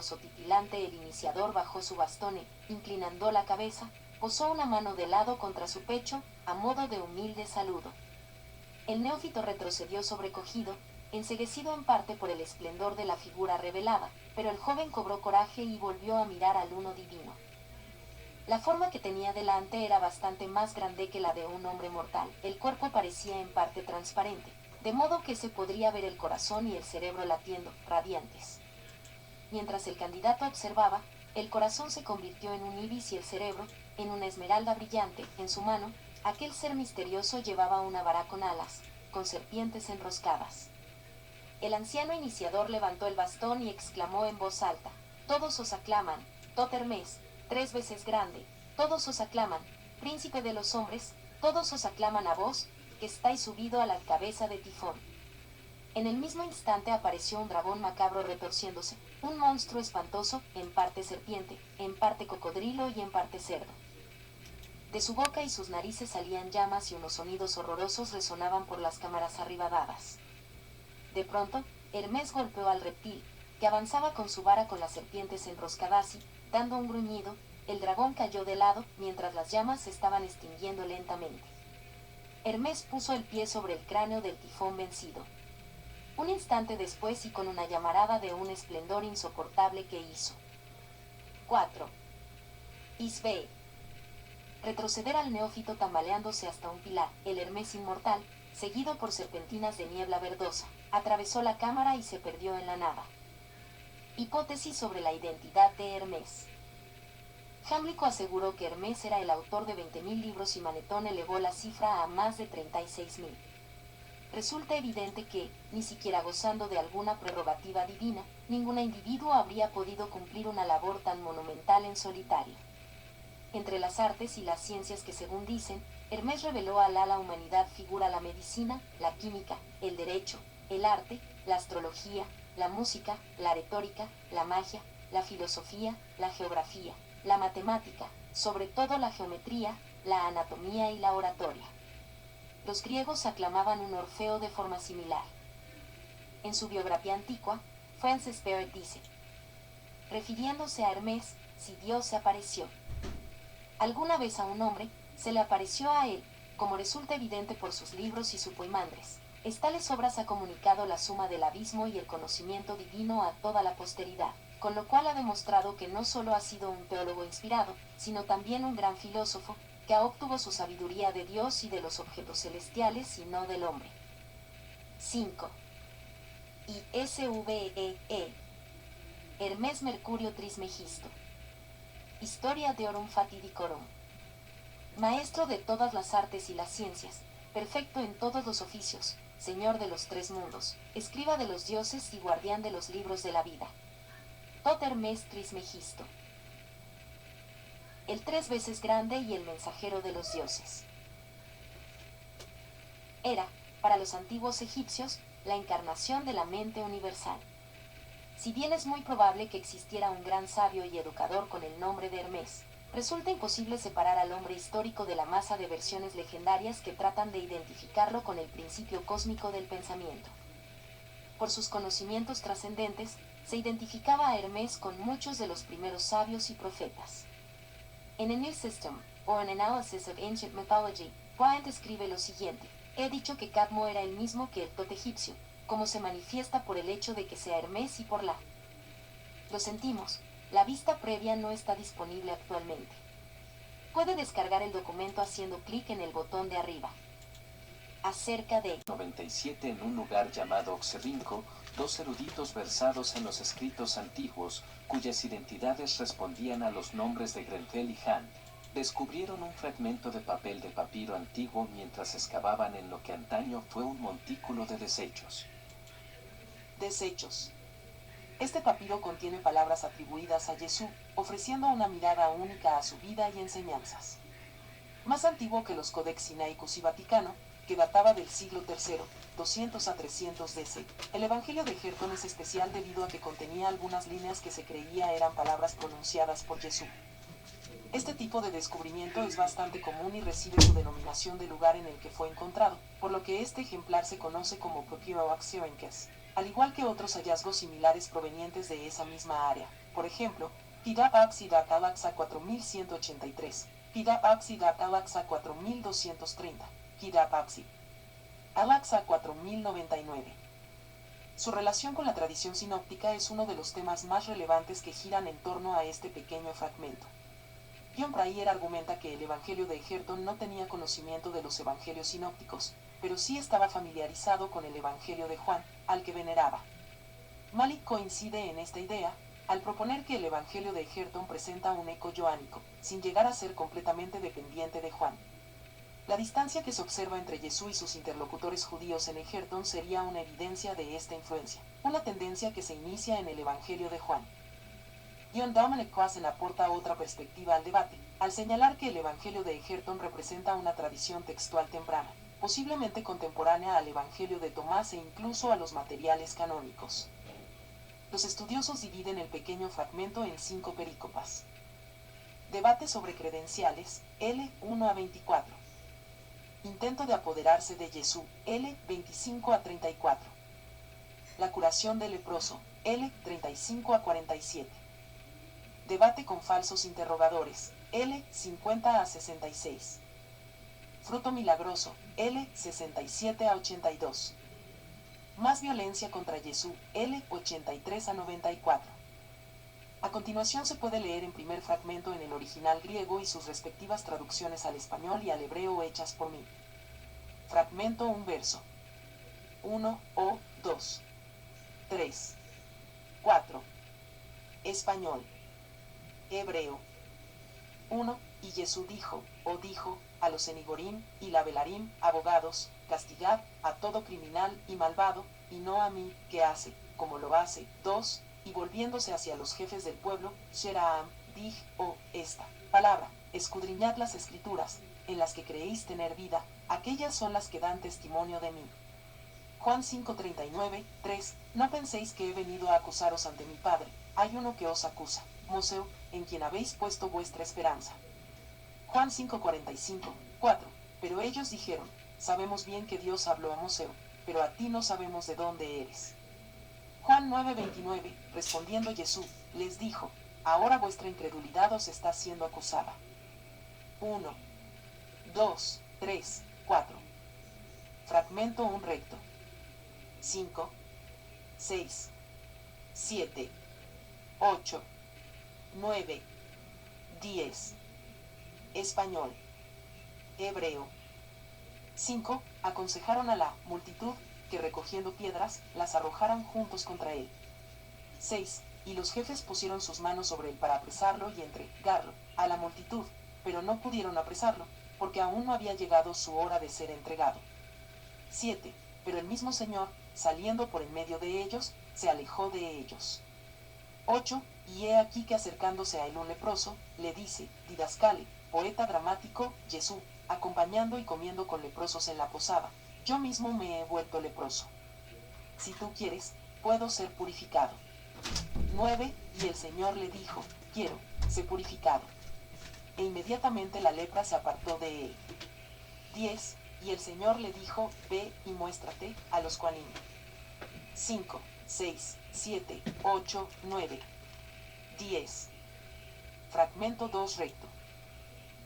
rosotitilante, el iniciador bajó su bastón e, inclinando la cabeza, posó una mano de lado contra su pecho, a modo de humilde saludo. El neófito retrocedió sobrecogido, enceguecido en parte por el esplendor de la figura revelada, pero el joven cobró coraje y volvió a mirar al uno divino. La forma que tenía delante era bastante más grande que la de un hombre mortal. El cuerpo parecía en parte transparente, de modo que se podría ver el corazón y el cerebro latiendo, radiantes. Mientras el candidato observaba, el corazón se convirtió en un ibis y el cerebro, en una esmeralda brillante. En su mano, aquel ser misterioso llevaba una vara con alas, con serpientes enroscadas. El anciano iniciador levantó el bastón y exclamó en voz alta: «Todos os aclaman, Tot Hermés, 3 veces grande, todos os aclaman, príncipe de los hombres, todos os aclaman a vos, que estáis subido a la cabeza de Tifón». En el mismo instante apareció un dragón macabro retorciéndose, un monstruo espantoso, en parte serpiente, en parte cocodrilo y en parte cerdo. De su boca y sus narices salían llamas y unos sonidos horrorosos resonaban por las cámaras arribadadas. De pronto, Hermés golpeó al reptil, que avanzaba con su vara con las serpientes enroscadas y, dando un gruñido, el dragón cayó de lado mientras las llamas se estaban extinguiendo lentamente. Hermés puso el pie sobre el cráneo del Tifón vencido. Un instante después, y con una llamarada de un esplendor insoportable que hizo 4. Isbe. Retroceder al neófito tambaleándose hasta un pilar. El Hermés inmortal, seguido por serpentinas de niebla verdosa, atravesó la cámara y se perdió en la nada. Hipótesis sobre la identidad de Hermés. Jámblico aseguró que Hermés era el autor de 20.000 libros y Manetón elevó la cifra a más de 36.000. Resulta evidente que, ni siquiera gozando de alguna prerrogativa divina, ningún individuo habría podido cumplir una labor tan monumental en solitario. Entre las artes y las ciencias que, según dicen, Hermés reveló a la humanidad figura la medicina, la química, el derecho, el arte, la astrología, la música, la retórica, la magia, la filosofía, la geografía, la matemática, sobre todo la geometría, la anatomía y la oratoria. Los griegos aclamaban un Orfeo de forma similar. En su biografía antigua, Francis Barrett dice, refiriéndose a Hermés, si Dios se apareció alguna vez a un hombre, se le apareció a él, como resulta evidente por sus libros y su poimandres. Tales obras ha comunicado la suma del abismo y el conocimiento divino a toda la posteridad, con lo cual ha demostrado que no solo ha sido un teólogo inspirado, sino también un gran filósofo, que obtuvo su sabiduría de Dios y de los objetos celestiales y no del hombre. 5. ISVEE. Hermés Mercurio Trismegisto. Historia Deorum Fatidicorum. Maestro de todas las artes y las ciencias, perfecto en todos los oficios, señor de los 3 mundos, escriba de los dioses y guardián de los libros de la vida. Tot Hermés Trismegisto. El 3 veces grande y el mensajero de los dioses. Era, para los antiguos egipcios, la encarnación de la mente universal. Si bien es muy probable que existiera un gran sabio y educador con el nombre de Hermés, resulta imposible separar al hombre histórico de la masa de versiones legendarias que tratan de identificarlo con el principio cósmico del pensamiento. Por sus conocimientos trascendentes, se identificaba a Hermés con muchos de los primeros sabios y profetas. En A New System, o An Analysis of Ancient Mythology, Bryant escribe lo siguiente: he dicho que Cadmo era el mismo que el Tot egipcio, como se manifiesta por el hecho de que sea Hermés y por la... Lo sentimos, la vista previa no está disponible actualmente. Puede descargar el documento haciendo clic en el botón de arriba. Acerca de 97 en un lugar llamado Oxirrinco, 2 eruditos versados en los escritos antiguos, cuyas identidades respondían a los nombres de Grenfell y Han, descubrieron un fragmento de papel de papiro antiguo mientras excavaban en lo que antaño fue un montículo de desechos. Desechos. Este papiro contiene palabras atribuidas a Jesús, ofreciendo una mirada única a su vida y enseñanzas. Más antiguo que los Codex Sinaicus y Vaticano, que databa del siglo III, 200 a 300 DC, el Evangelio de Gertón es especial debido a que contenía algunas líneas que se creía eran palabras pronunciadas por Jesús. Este tipo de descubrimiento es bastante común y recibe su denominación del lugar en el que fue encontrado, por lo que este ejemplar se conoce como Papiro Oxyrhynchus, al igual que otros hallazgos similares provenientes de esa misma área. Por ejemplo, Pidap Axidat Alaxa 4183, Pidap Axidat Alaxa 4230, Pidap Axi Alaxa 4099. Su relación con la tradición sinóptica es uno de los temas más relevantes que giran en torno a este pequeño fragmento. John Prayer argumenta que el Evangelio de Egerton no tenía conocimiento de los evangelios sinópticos, pero sí estaba familiarizado con el Evangelio de Juan, al que veneraba. Malik coincide en esta idea, al proponer que el Evangelio de Egerton presenta un eco joánico, sin llegar a ser completamente dependiente de Juan. La distancia que se observa entre Jesús y sus interlocutores judíos en Egerton sería una evidencia de esta influencia, una tendencia que se inicia en el Evangelio de Juan. John Dominic Crossan aporta otra perspectiva al debate, al señalar que el Evangelio de Egerton representa una tradición textual temprana, posiblemente contemporánea al Evangelio de Tomás e incluso a los materiales canónicos. Los estudiosos dividen el pequeño fragmento en 5 perícopas. Debate sobre credenciales, L 1 a 24. Intento de apoderarse de Jesús, L 25 a 34. La curación del leproso, L 35 a 47. Debate con falsos interrogadores, L 50 a 66. Fruto milagroso, L 67 a 82. Más violencia contra Jesús, L 83 a 94. A continuación se puede leer en primer fragmento en el original griego y sus respectivas traducciones al español y al hebreo hechas por mí. Fragmento un verso. 1 o 2. 3. 4. Español. Hebreo. 1. Y Jesús dijo, o dijo, a los Enigorim y Labelarim, abogados, castigad a todo criminal y malvado, y no a mí, que hace, como lo hace. 2. Y volviéndose hacia los jefes del pueblo, Sheraam, dijo, esta palabra, escudriñad las escrituras, en las que creéis tener vida, aquellas son las que dan testimonio de mí. Juan 5:39, 3. No penséis que he venido a acusaros ante mi Padre, hay uno que os acusa, Moseo, en quien habéis puesto vuestra esperanza. Juan 5:45, 4. Pero ellos dijeron, sabemos bien que Dios habló a Moseo, pero a ti no sabemos de dónde eres. Juan 9:29, respondiendo Jesús, les dijo, ahora vuestra incredulidad os está siendo acusada. 1, 2, 3, 4. Fragmento un recto. 5, 6, 7, 8, 9, 10. Español. Hebreo. 5. Aconsejaron a la multitud que recogiendo piedras las arrojaran juntos contra él. 6. Y los jefes pusieron sus manos sobre él para apresarlo y entregarlo a la multitud, pero no pudieron apresarlo, porque aún no había llegado su hora de ser entregado. 7. Pero el mismo Señor, saliendo por en medio de ellos, se alejó de ellos. 8. Y he aquí que acercándose a él un leproso, le dice, Didascale, poeta dramático, Jesús, acompañando y comiendo con leprosos en la posada, yo mismo me he vuelto leproso. Si tú quieres, puedo ser purificado. 9. Y el Señor le dijo, quiero, sé purificado. E inmediatamente la lepra se apartó de él. 10. Y el Señor le dijo, ve y muéstrate a los Coanim. 5, 6, 7, 8, 9, 10. Fragmento 2 recto.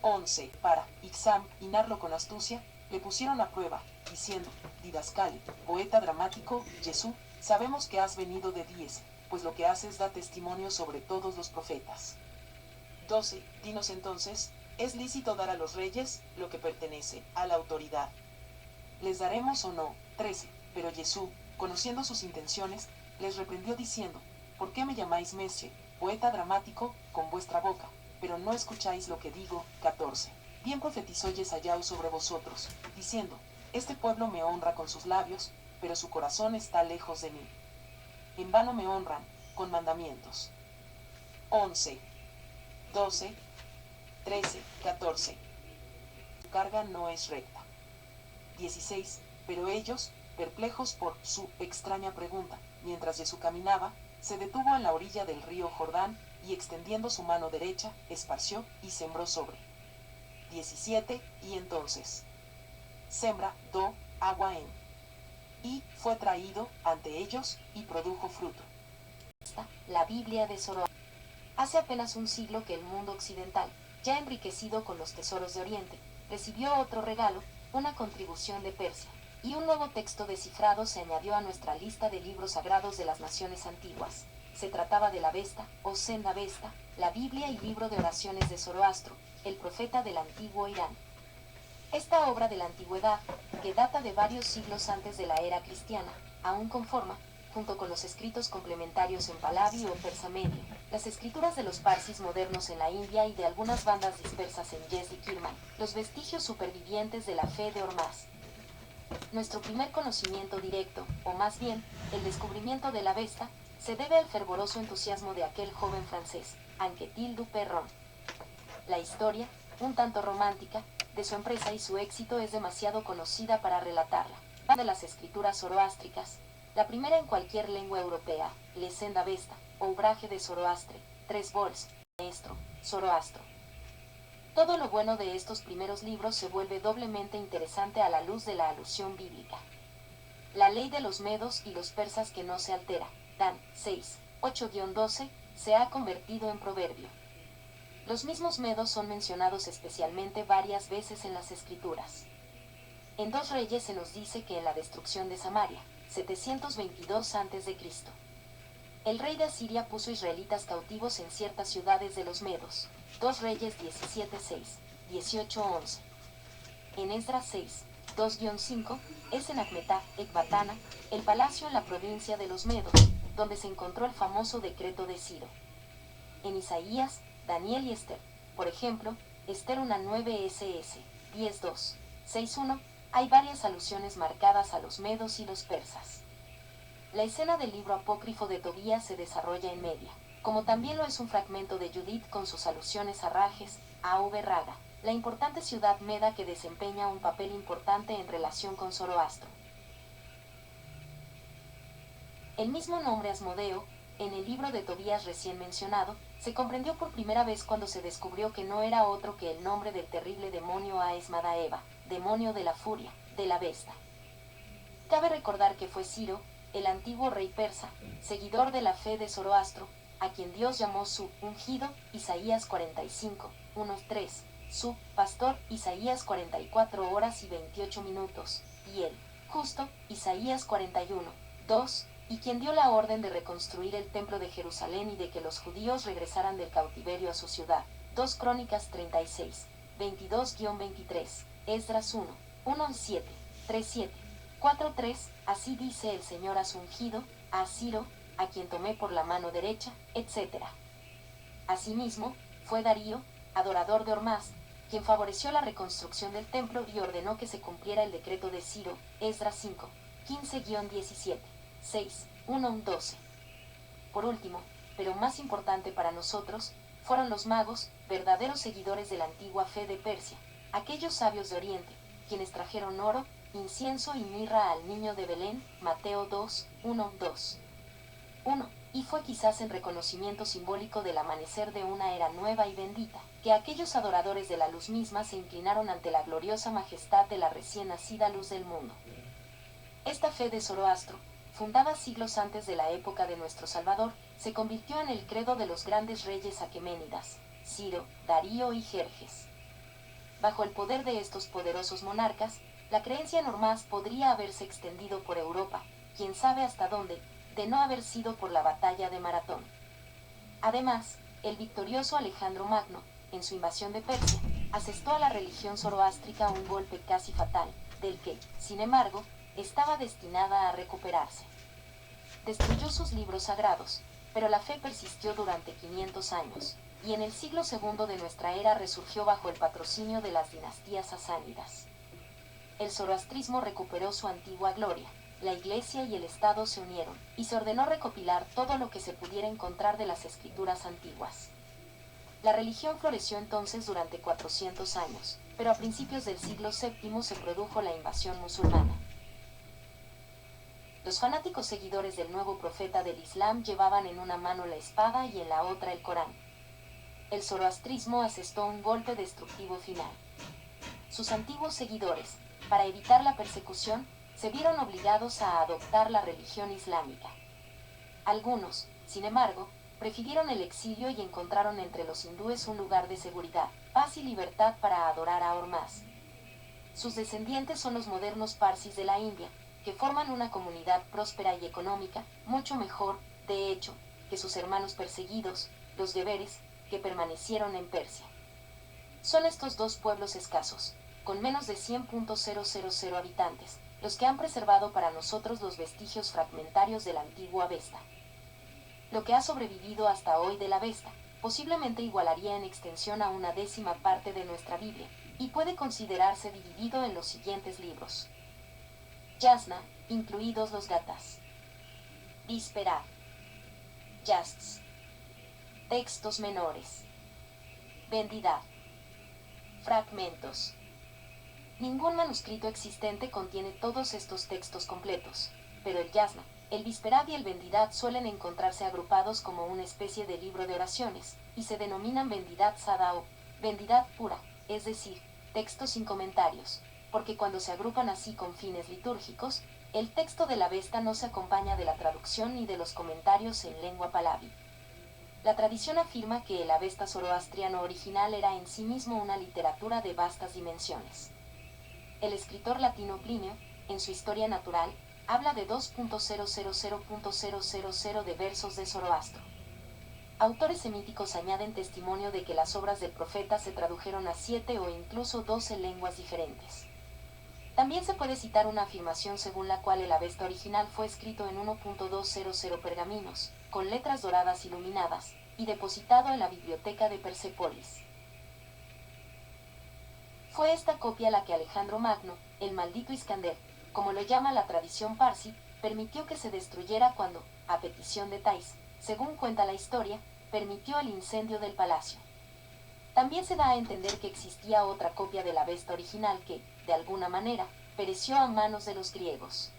11. Para examinarlo con astucia, le pusieron a prueba, diciendo, Didascale, poeta dramático, Jesús, sabemos que has venido de Dies, pues lo que haces da testimonio sobre todos los profetas. 12. Dinos entonces, ¿es lícito dar a los reyes lo que pertenece a la autoridad? ¿Les daremos o no? 13. Pero Jesús, conociendo sus intenciones, les reprendió diciendo, ¿por qué me llamáis Messie, poeta dramático, con vuestra boca, pero no escucháis lo que digo? 14. Bien profetizó Yesayau sobre vosotros, diciendo, este pueblo me honra con sus labios, pero su corazón está lejos de mí. En vano me honran, con mandamientos. 11, 12, 13, 14. Su carga no es recta. 16. Pero ellos, perplejos por su extraña pregunta, mientras Jesús caminaba, se detuvo en la orilla del río Jordán, y extendiendo su mano derecha, esparció y sembró sobre. 17. Y entonces sembra, agua en. Y fue traído ante ellos, y produjo fruto. La Biblia de Zoroastro. Hace apenas un siglo que el mundo occidental, ya enriquecido con los tesoros de Oriente, recibió otro regalo, una contribución de Persia, y un nuevo texto descifrado se añadió a nuestra lista de libros sagrados de las naciones antiguas. Se trataba de la Avesta, o Zend Avesta, la Biblia y libro de oraciones de Zoroastro, el profeta del antiguo Irán. Esta obra de la antigüedad, que data de varios siglos antes de la era cristiana, aún conforma, junto con los escritos complementarios en Pahlavi o persa medio, las escrituras de los parsis modernos en la India y de algunas bandas dispersas en Yazd-i-Kirman, los vestigios supervivientes de la fe de Ormazd. Nuestro primer conocimiento directo, o más bien, el descubrimiento de la Avesta, se debe al fervoroso entusiasmo de aquel joven francés, Anquetil du Perron. La historia, un tanto romántica, de su empresa y su éxito es demasiado conocida para relatarla. De las escrituras zoroástricas, la primera en cualquier lengua europea, Le Zend Avesta, o Ouvrage de Zoroastre, 3 vols, maestro, Zoroastro. Todo lo bueno de estos primeros libros se vuelve doblemente interesante a la luz de la alusión bíblica. La ley de los medos y los persas que no se altera, Dan 6, 8-12, se ha convertido en proverbio. Los mismos medos son mencionados especialmente varias veces en las escrituras. En 2 Reyes se nos dice que en la destrucción de Samaria, 722 a.C., el rey de Asiria puso israelitas cautivos en ciertas ciudades de los medos. 2 Reyes 17:6, 18:11. En Esdras 6, 2-5, es en Acmetá, Ecbatana, el palacio en la provincia de los medos, donde se encontró el famoso decreto de Ciro. En Isaías, Daniel y Esther, por ejemplo, Esther 1:9 ss, 10:2, 6:1, hay varias alusiones marcadas a los medos y los persas. La escena del libro apócrifo de Tobías se desarrolla en Media, como también lo es un fragmento de Judith con sus alusiones a Rages, Av Raga, la importante ciudad meda que desempeña un papel importante en relación con Zoroastro. El mismo nombre Asmodeo, en el libro de Tobías recién mencionado, se comprendió por primera vez cuando se descubrió que no era otro que el nombre del terrible demonio Aesmadaeva, demonio de la furia, de la Avesta. Cabe recordar que fue Ciro, el antiguo rey persa, seguidor de la fe de Zoroastro, a quien Dios llamó su ungido, Isaías 45, 1-3, su pastor, Isaías 44 horas y 28 minutos, y el justo, Isaías 41, 2, y quien dio la orden de reconstruir el templo de Jerusalén y de que los judíos regresaran del cautiverio a su ciudad. 2 Crónicas 36, 22-23, Esdras 1, 1-7, 3-7, 4-3, así dice el Señor a su ungido, a Ciro, a quien tomé por la mano derecha, etc. Asimismo, fue Darío, adorador de Ormazd, quien favoreció la reconstrucción del templo y ordenó que se cumpliera el decreto de Ciro, Esdras 5, 15-17. 6, 1-12. Por último, pero más importante para nosotros, fueron los magos, verdaderos seguidores de la antigua fe de Persia, aquellos sabios de Oriente, quienes trajeron oro, incienso y mirra al niño de Belén, Mateo 2, 1-2. 1. Y fue quizás en reconocimiento simbólico del amanecer de una era nueva y bendita, que aquellos adoradores de la luz misma se inclinaron ante la gloriosa majestad de la recién nacida luz del mundo. Esta fe de Zoroastro, fundada siglos antes de la época de nuestro Salvador, se convirtió en el credo de los grandes reyes aqueménidas, Ciro, Darío y Jerjes. Bajo el poder de estos poderosos monarcas, la creencia en Ormazd podría haberse extendido por Europa, quién sabe hasta dónde, de no haber sido por la batalla de Maratón. Además, el victorioso Alejandro Magno, en su invasión de Persia, asestó a la religión zoroástrica un golpe casi fatal, del que, sin embargo, estaba destinada a recuperarse. Destruyó sus libros sagrados, pero la fe persistió durante 500 años, y en el siglo II de nuestra era resurgió bajo el patrocinio de las dinastías sasánidas. El zoroastrismo recuperó su antigua gloria, la Iglesia y el Estado se unieron, y se ordenó recopilar todo lo que se pudiera encontrar de las escrituras antiguas. La religión floreció entonces durante 400 años, pero a principios del siglo VII se produjo la invasión musulmana. Los fanáticos seguidores del nuevo profeta del Islam llevaban en una mano la espada y en la otra el Corán. El zoroastrismo asestó un golpe destructivo final. Sus antiguos seguidores, para evitar la persecución, se vieron obligados a adoptar la religión islámica. Algunos, sin embargo, prefirieron el exilio y encontraron entre los hindúes un lugar de seguridad, paz y libertad para adorar a Hormaz. Sus descendientes son los modernos parsis de la India, que forman una comunidad próspera y económica, mucho mejor, de hecho, que sus hermanos perseguidos, los beberes, que permanecieron en Persia. Son estos dos pueblos escasos, con menos de 100.000 habitantes, los que han preservado para nosotros los vestigios fragmentarios de la antigua Avesta. Lo que ha sobrevivido hasta hoy de la Avesta, posiblemente igualaría en extensión a una 10ª parte de nuestra Biblia, y puede considerarse dividido en los siguientes libros. Yasna, incluidos los gatas. Víspera. Yasts. Textos menores. Vendidad. Fragmentos. Ningún manuscrito existente contiene todos estos textos completos, pero el Yasna, el Vísperad y el Vendidad suelen encontrarse agrupados como una especie de libro de oraciones, y se denominan Vendidad Sada o Vendidad pura, es decir, textos sin comentarios, porque cuando se agrupan así con fines litúrgicos, el texto de la Avesta no se acompaña de la traducción ni de los comentarios en lengua pahlavi. La tradición afirma que el Avesta zoroastriano original era en sí mismo una literatura de vastas dimensiones. El escritor latino Plinio, en su Historia Natural, habla de 2.000.000 de versos de Zoroastro. Autores semíticos añaden testimonio de que las obras del profeta se tradujeron a 7 o incluso 12 lenguas diferentes. También se puede citar una afirmación según la cual el Avesta original fue escrito en 1.200 pergaminos, con letras doradas iluminadas, y depositado en la biblioteca de Persépolis. Fue esta copia la que Alejandro Magno, el maldito Iskander, como lo llama la tradición parsi, permitió que se destruyera cuando, a petición de Tais, según cuenta la historia, permitió el incendio del palacio. También se da a entender que existía otra copia de la Avesta original que, de alguna manera, pereció a manos de los griegos.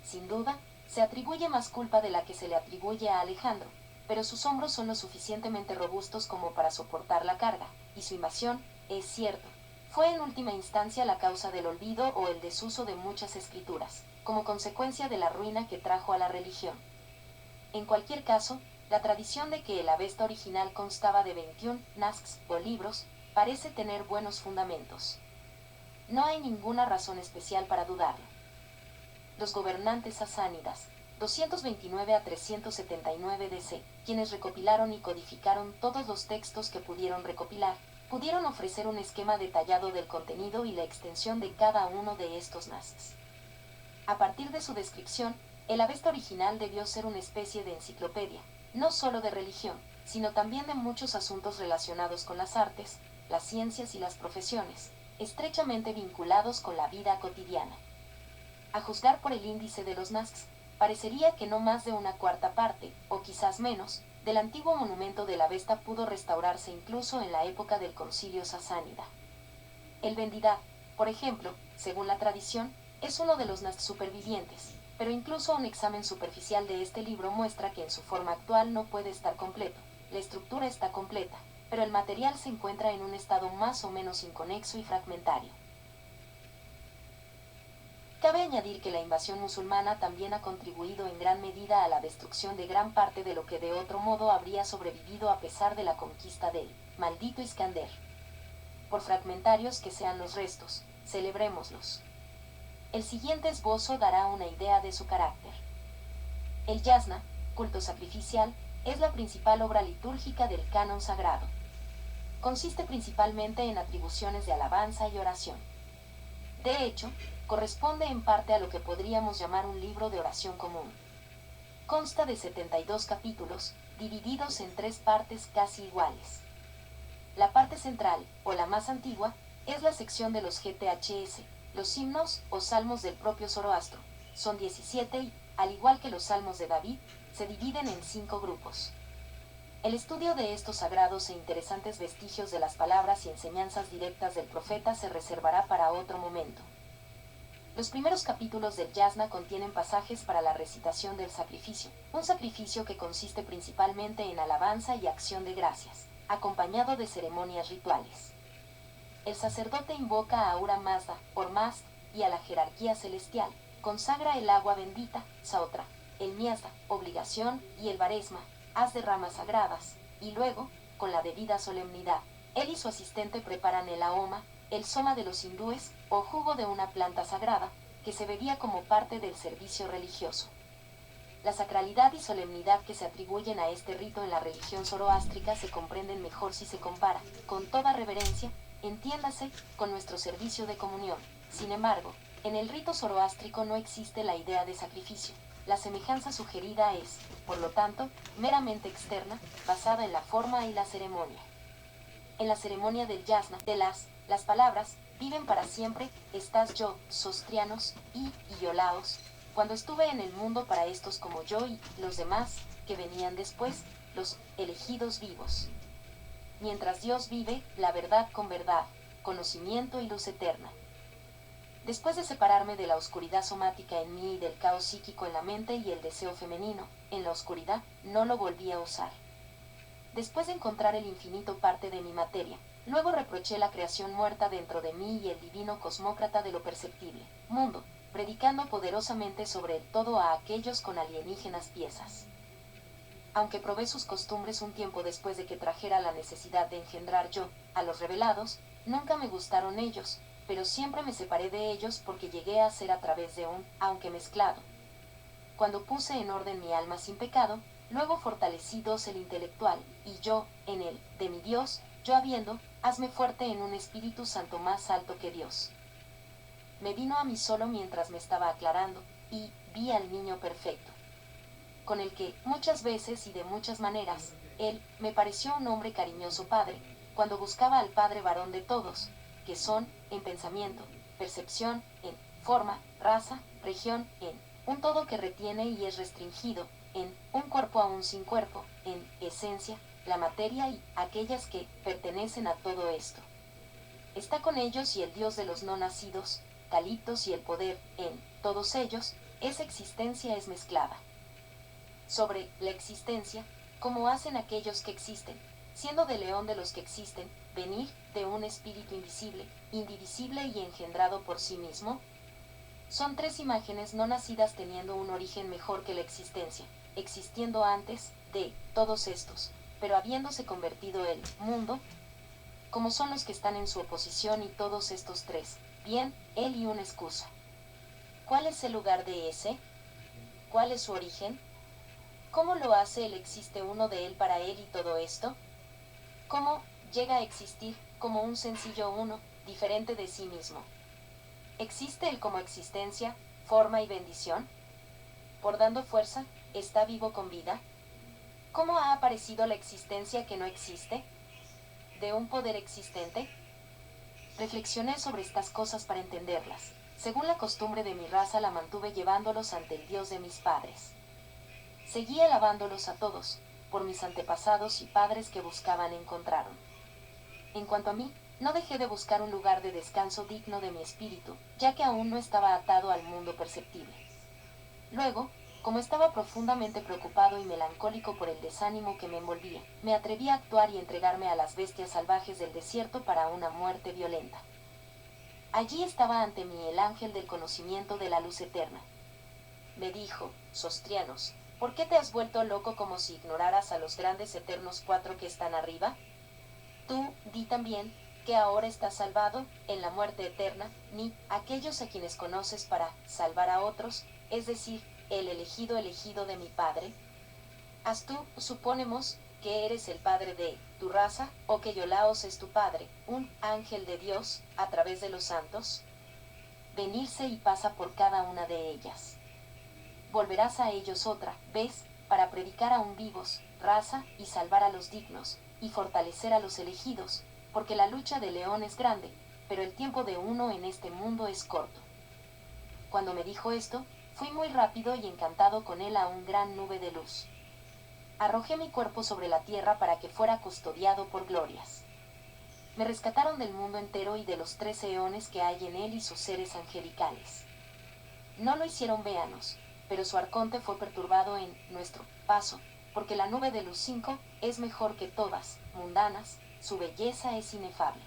Sin duda, se atribuye más culpa de la que se le atribuye a Alejandro, pero sus hombros son lo suficientemente robustos como para soportar la carga, y su invasión, es cierto, fue en última instancia la causa del olvido o el desuso de muchas escrituras, como consecuencia de la ruina que trajo a la religión. En cualquier caso, la tradición de que el Avesta original constaba de 21 nasks o libros parece tener buenos fundamentos. No hay ninguna razón especial para dudarlo. Los gobernantes sasánidas, 229 a 379 DC, quienes recopilaron y codificaron todos los textos que pudieron recopilar, pudieron ofrecer un esquema detallado del contenido y la extensión de cada uno de estos nasks. A partir de su descripción, el Avesta original debió ser una especie de enciclopedia, no solo de religión, sino también de muchos asuntos relacionados con las artes, las ciencias y las profesiones, estrechamente vinculados con la vida cotidiana. A juzgar por el índice de los nasks, parecería que no más de una cuarta parte, o quizás menos, del antiguo monumento de la Avesta pudo restaurarse incluso en la época del concilio sasánida. El Vendidad, por ejemplo, según la tradición, es uno de los nasks supervivientes, pero incluso un examen superficial de este libro muestra que en su forma actual no puede estar completo. La estructura está completa, pero el material se encuentra en un estado más o menos inconexo y fragmentario. Cabe añadir que la invasión musulmana también ha contribuido en gran medida a la destrucción de gran parte de lo que de otro modo habría sobrevivido a pesar de la conquista del maldito Iskander. Por fragmentarios que sean los restos, celebrémoslos. El siguiente esbozo dará una idea de su carácter. El Yasna, culto sacrificial, es la principal obra litúrgica del canon sagrado. Consiste principalmente en atribuciones de alabanza y oración. De hecho, corresponde en parte a lo que podríamos llamar un libro de oración común. Consta de 72 capítulos, divididos en 3 partes casi iguales. La parte central, o la más antigua, es la sección de los GTHS, los himnos o salmos del propio Zoroastro. Son 17 y, al igual que los salmos de David, se dividen en 5 grupos. El estudio de estos sagrados e interesantes vestigios de las palabras y enseñanzas directas del profeta se reservará para otro momento. Los primeros capítulos del Yasna contienen pasajes para la recitación del sacrificio, un sacrificio que consiste principalmente en alabanza y acción de gracias, acompañado de ceremonias rituales. El sacerdote invoca a Ahura Mazda, Hormazd, y a la jerarquía celestial, consagra el agua bendita, Saotra, el Miazda, obligación, y el Baresma, haz de ramas sagradas, y luego, con la debida solemnidad, él y su asistente preparan el ahoma, el soma de los hindúes, o jugo de una planta sagrada, que se bebía como parte del servicio religioso. La sacralidad y solemnidad que se atribuyen a este rito en la religión zoroástrica se comprenden mejor si se compara, con toda reverencia, entiéndase, con nuestro servicio de comunión. Sin embargo, en el rito zoroástrico no existe la idea de sacrificio. La semejanza sugerida es, por lo tanto, meramente externa, basada en la forma y la ceremonia. En la ceremonia del yasna, de las palabras, viven para siempre, estás yo, sostrianos, y iolaos, cuando estuve en el mundo para estos como yo y los demás, que venían después, los elegidos vivos. Mientras Dios vive, la verdad con verdad, conocimiento y luz eterna. Después de separarme de la oscuridad somática en mí y del caos psíquico en la mente y el deseo femenino, en la oscuridad, no lo volví a usar. Después de encontrar el infinito parte de mi materia, luego reproché la creación muerta dentro de mí y el divino cosmócrata de lo perceptible, mundo, predicando poderosamente sobre el todo a aquellos con alienígenas piezas. Aunque probé sus costumbres un tiempo después de que trajera la necesidad de engendrar yo, a los revelados, nunca me gustaron ellos, pero siempre me separé de ellos porque llegué a ser a través de un, aunque mezclado. Cuando puse en orden mi alma sin pecado, luego fortalecí dos el intelectual, y yo, en él, de mi Dios, yo habiendo, hazme fuerte en un Espíritu Santo más alto que Dios. Me vino a mí solo mientras me estaba aclarando, y vi al niño perfecto, con el que, muchas veces y de muchas maneras, él, me pareció un hombre cariñoso padre, cuando buscaba al Padre varón de todos, que son, en pensamiento, percepción, en forma, raza, región, en un todo que retiene y es restringido, en un cuerpo aún sin cuerpo, en esencia, la materia y aquellas que pertenecen a todo esto. Está con ellos y el Dios de los no nacidos, Caliptos y el poder, en todos ellos, esa existencia es mezclada. Sobre la existencia, como hacen aquellos que existen, siendo de león de los que existen, venir de un espíritu invisible, indivisible y engendrado por sí mismo. Son tres imágenes no nacidas teniendo un origen mejor que la existencia, existiendo antes de todos estos, pero habiéndose convertido el mundo, como son los que están en su oposición y todos estos tres, bien, él y una excusa. ¿Cuál es el lugar de ese? ¿Cuál es su origen? ¿Cómo lo hace él? ¿Existe uno de él para él y todo esto? ¿Cómo llega a existir como un sencillo uno, diferente de sí mismo? ¿Existe él como existencia, forma y bendición? Por dando fuerza, ¿está vivo con vida? ¿Cómo ha aparecido la existencia que no existe? ¿De un poder existente? Reflexioné sobre estas cosas para entenderlas. Según la costumbre de mi raza la mantuve llevándolos ante el Dios de mis padres. Seguí alabándolos a todos, por mis antepasados y padres que buscaban encontraron. En cuanto a mí, no dejé de buscar un lugar de descanso digno de mi espíritu, ya que aún no estaba atado al mundo perceptible. Luego, como estaba profundamente preocupado y melancólico por el desánimo que me envolvía, me atreví a actuar y entregarme a las bestias salvajes del desierto para una muerte violenta. Allí estaba ante mí el ángel del conocimiento de la luz eterna. Me dijo, Sostrianos, ¿por qué te has vuelto loco como si ignoraras a los grandes eternos cuatro que están arriba? Tú, di también, que ahora estás salvado, en la muerte eterna, ni aquellos a quienes conoces para salvar a otros, es decir, el elegido de mi Padre. Haz tú, suponemos, que eres el padre de tu raza, o que Iolaos es tu padre, un ángel de Dios, a través de los santos. Venirse y pasa por cada una de ellas. Volverás a ellos otra vez, para predicar aún vivos, raza, y salvar a los dignos, y fortalecer a los elegidos, porque la lucha de león es grande, pero el tiempo de uno en este mundo es corto. Cuando me dijo esto, fui muy rápido y encantado con él a un gran nube de luz. Arrojé mi cuerpo sobre la tierra para que fuera custodiado por glorias. Me rescataron del mundo entero y de los 13 eones que hay en él y sus seres angelicales. No lo hicieron véanos, pero su arconte fue perturbado en nuestro paso, porque la nube de luz 5 es mejor que todas, mundanas, su belleza es inefable.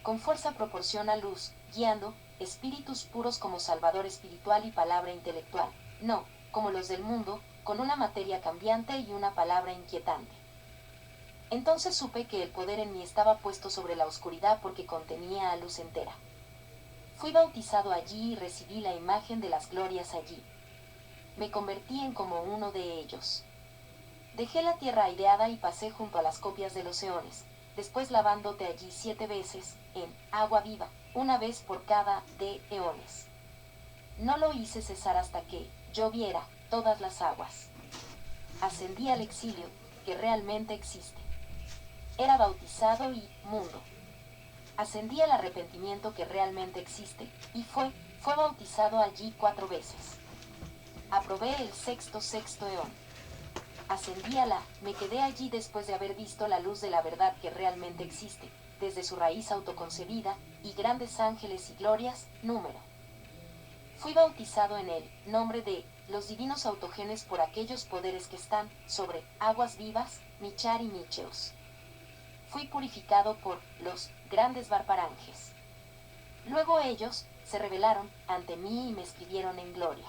Con fuerza proporciona luz, guiando, espíritus puros como salvador espiritual y palabra intelectual, no, como los del mundo, con una materia cambiante y una palabra inquietante. Entonces supe que el poder en mí estaba puesto sobre la oscuridad porque contenía a luz entera. Fui bautizado allí y recibí la imagen de las glorias allí. Me convertí en como uno de ellos. Dejé la tierra aireada y pasé junto a las copias de los eones, después lavándote allí 7 veces, en agua viva, una vez por cada de eones. No lo hice cesar hasta que yo viera todas las aguas. Ascendí al exilio, que realmente existe. Era bautizado y mundo. Ascendí al arrepentimiento que realmente existe, y fue bautizado allí 4 veces. Aprobé el sexto eón. Ascendí a la, me quedé allí después de haber visto la luz de la verdad que realmente existe, desde su raíz autoconcebida, y grandes ángeles y glorias, número. Fui bautizado en el nombre de los divinos autogenes por aquellos poderes que están sobre aguas vivas, Michar y Micheos. Fui purificado por los grandes barparanges. Luego ellos se revelaron ante mí y me escribieron en gloria.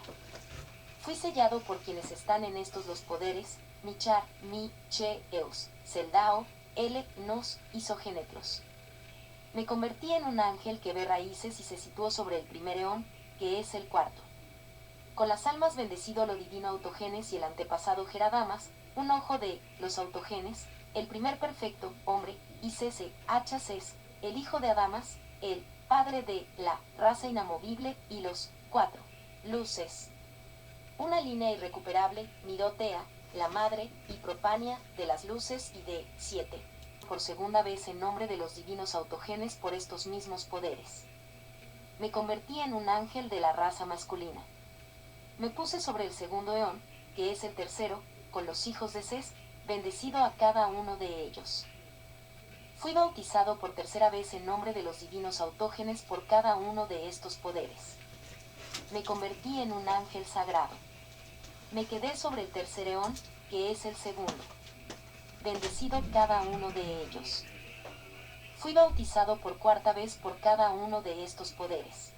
Fui sellado por quienes están en estos los poderes, Michar, Micheos, Seldao, Ele, Nos y Sogénetlos. Me convertí en un ángel que ve raíces y se situó sobre el primer eón, que es el cuarto. Con las almas bendecido lo divino autogenes y el antepasado Geradamas, un ojo de los autogenes, el primer perfecto hombre, y Cese, Hachases, el hijo de Adamas, el padre de la raza inamovible y los 4 luces. Una línea irrecuperable, Mirotea, la madre, y Propania, de las luces y de 7. Por segunda vez en nombre de los divinos autogenes por estos mismos poderes. Me convertí en un ángel de la raza masculina. Me puse sobre el segundo eón, que es el tercero, con los hijos de Ses, bendecido a cada uno de ellos. Fui bautizado por tercera vez en nombre de los divinos autógenes por cada uno de estos poderes. Me convertí en un ángel sagrado. Me quedé sobre el tercer eón, que es el segundo. Bendecido cada uno de ellos. Fui bautizado por cuarta vez por cada uno de estos poderes.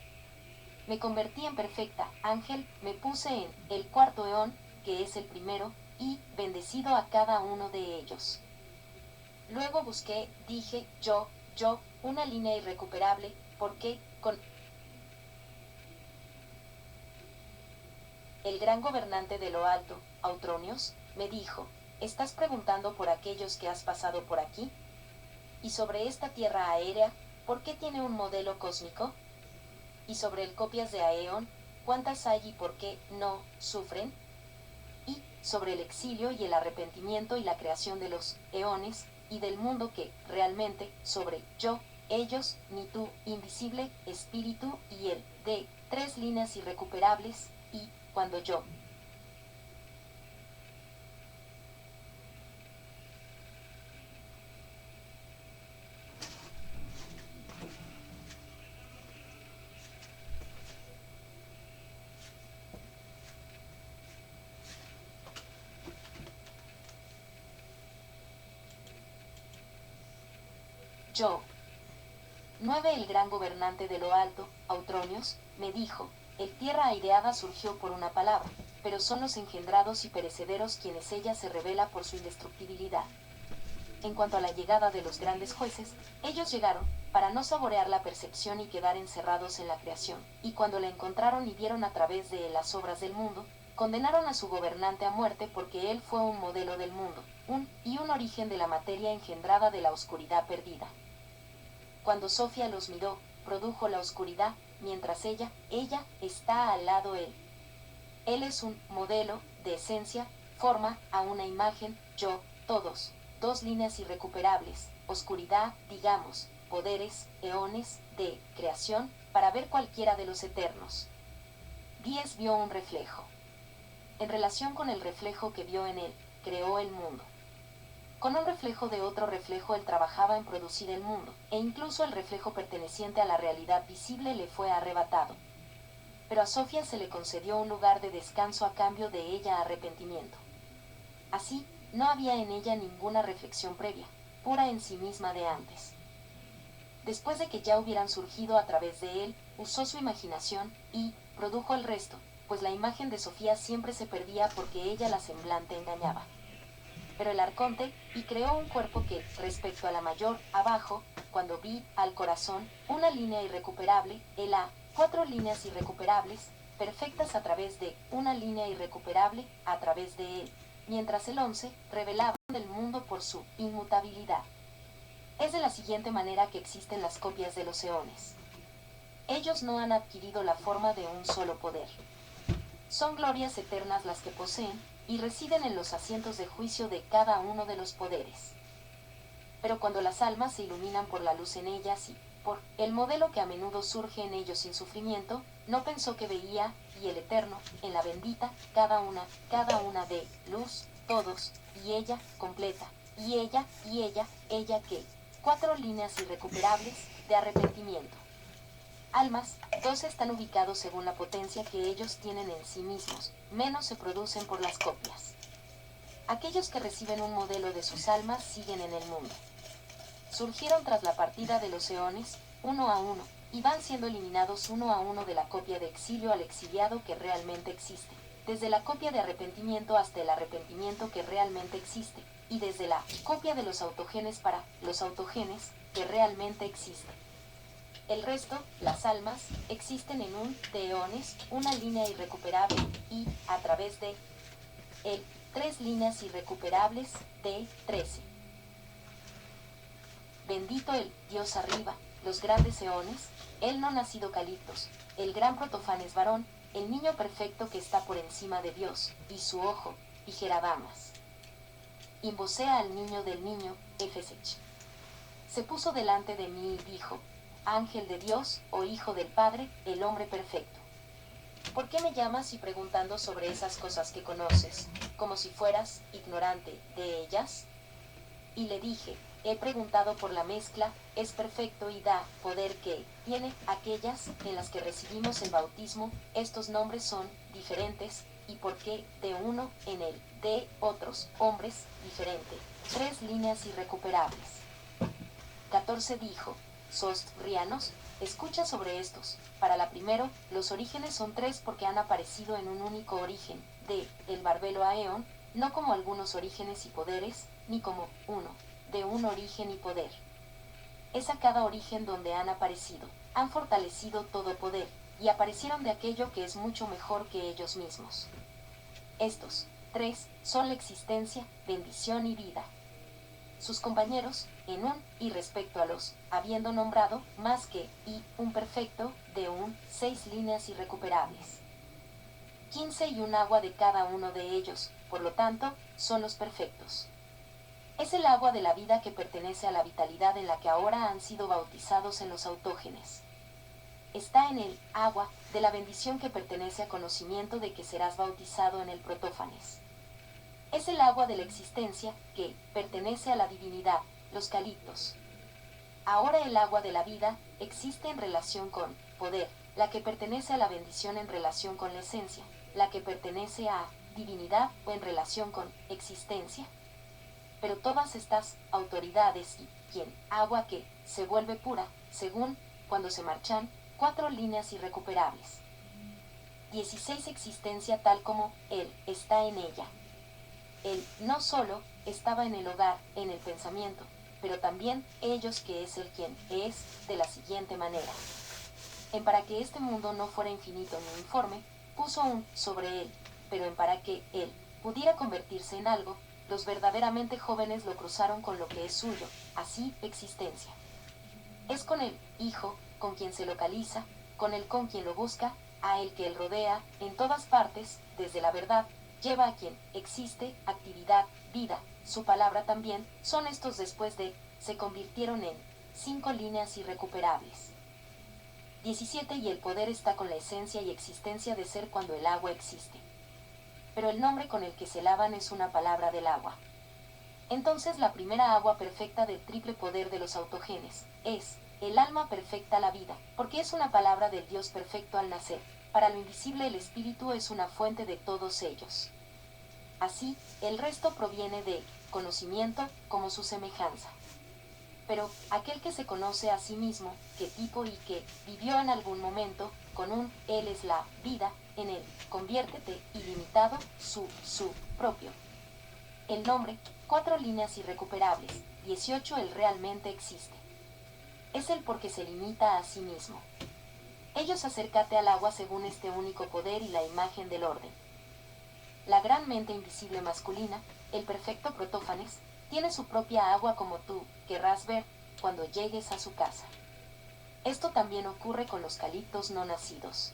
Me convertí en perfecta ángel, me puse en el cuarto eón, que es el primero, y bendecido a cada uno de ellos. Luego busqué, dije, yo, una línea irrecuperable, porque, con el gran gobernante de lo alto, Autronios, me dijo, ¿estás preguntando por aquellos que has pasado por aquí? Y sobre esta tierra aérea, ¿por qué tiene un modelo cósmico? Y sobre el copias de Aeón, ¿cuántas hay y por qué no sufren? Y sobre el exilio y el arrepentimiento y la creación de los eones, y del mundo que, realmente, sobre yo, ellos, ni tú, invisible, espíritu, y el, de, 3 líneas irrecuperables, y, cuando yo. Yo. 9. El gran gobernante de lo alto, Autronios, me dijo, el tierra aireada surgió por una palabra, pero son los engendrados y perecederos quienes ella se revela por su indestructibilidad. En cuanto a la llegada de los grandes jueces, ellos llegaron, para no saborear la percepción y quedar encerrados en la creación, y cuando la encontraron y vieron a través de las obras del mundo, condenaron a su gobernante a muerte porque él fue un modelo del mundo, un origen de la materia engendrada de la oscuridad perdida. Cuando Sofía los miró, produjo la oscuridad, mientras ella está al lado él. Él es un modelo, de esencia, forma, a una imagen, yo, todos, 2 líneas irrecuperables, oscuridad, digamos, poderes, eones, de creación, para ver cualquiera de los eternos. 10 vio un reflejo. En relación con el reflejo que vio en él, creó el mundo. Con un reflejo de otro reflejo él trabajaba en producir el mundo, e incluso el reflejo perteneciente a la realidad visible le fue arrebatado. Pero a Sofía se le concedió un lugar de descanso a cambio de ella arrepentimiento. Así, no había en ella ninguna reflexión previa, pura en sí misma de antes. Después de que ya hubieran surgido a través de él, usó su imaginación y produjo el resto, pues la imagen de Sofía siempre se perdía porque ella la semblante engañaba. Pero el arconte, y creó un cuerpo que, respecto a la mayor, abajo, cuando vi, al corazón, una línea irrecuperable, el A, 4 líneas irrecuperables, perfectas a través de, una línea irrecuperable, a través de él, mientras el 11, revelaba del mundo por su inmutabilidad. Es de la siguiente manera que existen las copias de los eones. Ellos no han adquirido la forma de un solo poder. Son glorias eternas las que poseen, y residen en los asientos de juicio de cada uno de los poderes. Pero cuando las almas se iluminan por la luz en ellas y, por el modelo que a menudo surge en ellos sin sufrimiento, no pensó que veía, y el Eterno, en la bendita, cada una de luz, todos, y ella, completa, y ella que, 4 líneas irrecuperables, de arrepentimiento. Almas, 12 están ubicados según la potencia que ellos tienen en sí mismos, menos se producen por las copias. Aquellos que reciben un modelo de sus almas siguen en el mundo. Surgieron tras la partida de los eones, uno a uno, y van siendo eliminados uno a uno de la copia de exilio al exiliado que realmente existe, desde la copia de arrepentimiento hasta el arrepentimiento que realmente existe, y desde la copia de los autogenes para los autogenes que realmente existen. El resto, las almas, existen en un de eones, una línea irrecuperable, y, a través de él, 3 líneas irrecuperables, de 13. Bendito el Dios arriba, los grandes eones, él no nacido Caliptos, el gran Protofanes varón, el niño perfecto que está por encima de Dios, y su ojo, y Jerabamas. Invocea al niño del niño, Efesech. Se puso delante de mí y dijo, Ángel de Dios, o Hijo del Padre, el hombre perfecto. ¿Por qué me llamas y preguntando sobre esas cosas que conoces, como si fueras ignorante de ellas? Y le dije, he preguntado por la mezcla, es perfecto y da poder que tiene aquellas en las que recibimos el bautismo, estos nombres son diferentes, y por qué de uno en el de otros hombres diferente, 3 líneas irrecuperables. 14 dijo, Sostrianos, escucha sobre estos. Para la primero, los orígenes son 3 porque han aparecido en un único origen, de el barbelo a eón, no como algunos orígenes y poderes, ni como uno, de un origen y poder. Es a cada origen donde han aparecido, han fortalecido todo poder, y aparecieron de aquello que es mucho mejor que ellos mismos. Estos 3 son la existencia, bendición y vida. Sus compañeros, en un, y respecto a los, habiendo nombrado, más que, y, un perfecto, de un, 6 líneas irrecuperables. 15 y un agua de cada uno de ellos, por lo tanto, son los perfectos. Es el agua de la vida que pertenece a la vitalidad en la que ahora han sido bautizados en los autógenes. Está en el agua de la bendición que pertenece a conocimiento de que serás bautizado en el protófanes. Es el agua de la existencia que pertenece a la divinidad, los caliptos. Ahora el agua de la vida existe en relación con poder, la que pertenece a la bendición en relación con la esencia, la que pertenece a divinidad o en relación con existencia. Pero todas estas autoridades y quien agua que se vuelve pura, según cuando se marchan 4 líneas irrecuperables. 16 existencia tal como él está en ella. Él no solo estaba en el hogar, en el pensamiento, pero también ellos que es el quien es, de la siguiente manera. En para que este mundo no fuera infinito ni uniforme, puso un sobre él, pero en para que él pudiera convertirse en algo, los verdaderamente jóvenes lo cruzaron con lo que es suyo, así existencia. Es con el Hijo, con quien se localiza, con el con quien lo busca, a el que él rodea, en todas partes, desde la verdad, lleva a quien existe, actividad, vida, su palabra también, son estos después de, se convirtieron en 5 líneas irrecuperables. 17 y el poder está con la esencia y existencia de ser cuando el agua existe. Pero el nombre con el que se lavan es una palabra del agua. Entonces la primera agua perfecta del triple poder de los autogenes, es, el alma perfecta la vida, porque es una palabra del Dios perfecto al nacer. Para lo invisible el espíritu es una fuente de todos ellos. Así, el resto proviene de conocimiento como su semejanza. Pero aquel que se conoce a sí mismo, que tipo y que vivió en algún momento, con un él es la vida, en él, conviértete, ilimitado, su propio. El nombre, 4 líneas irrecuperables, 18 el realmente existe. Es el porque se limita a sí mismo. Ellos acércate al agua según este único poder y la imagen del orden. La gran mente invisible masculina, el perfecto Protófanes, tiene su propia agua como tú querrás ver cuando llegues a su casa. Esto también ocurre con los caliptos no nacidos.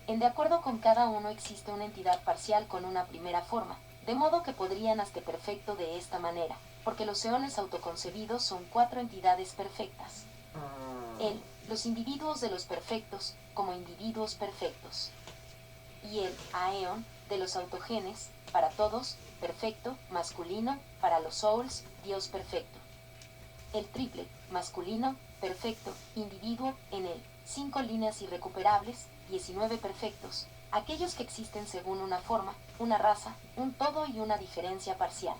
En de acuerdo con cada uno existe una entidad parcial con una primera forma, de modo que podrían hasta perfecto de esta manera, porque los eones autoconcebidos son 4 entidades perfectas. Él, los individuos de los perfectos, como individuos perfectos. Y el aeon, de los autogenes, para todos, perfecto, masculino, para los souls, Dios perfecto. El triple, masculino, perfecto, individuo, en él, 5 líneas irrecuperables, 19 perfectos, aquellos que existen según una forma, una raza, un todo y una diferencia parcial.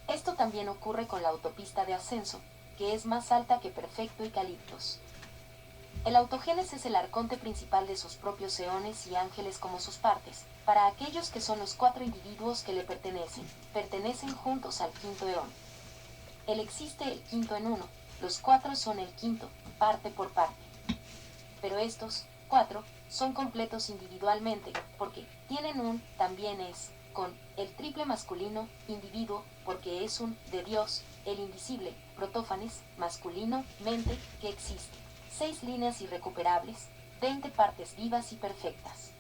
Esto también ocurre con la autopista de ascenso, que es más alta que perfecto y caliptos. El autogenes es el arconte principal de sus propios eones y ángeles como sus partes, para aquellos que son los 4 individuos que le pertenecen juntos al quinto eón. Él existe el quinto en uno, los 4 son el quinto, parte por parte. Pero estos 4 son completos individualmente, porque tienen un, también es, con el triple masculino, individuo, porque es un, de Dios, el invisible, protófanes, masculino, mente, que existe. 6 líneas irrecuperables, 20 partes vivas y perfectas.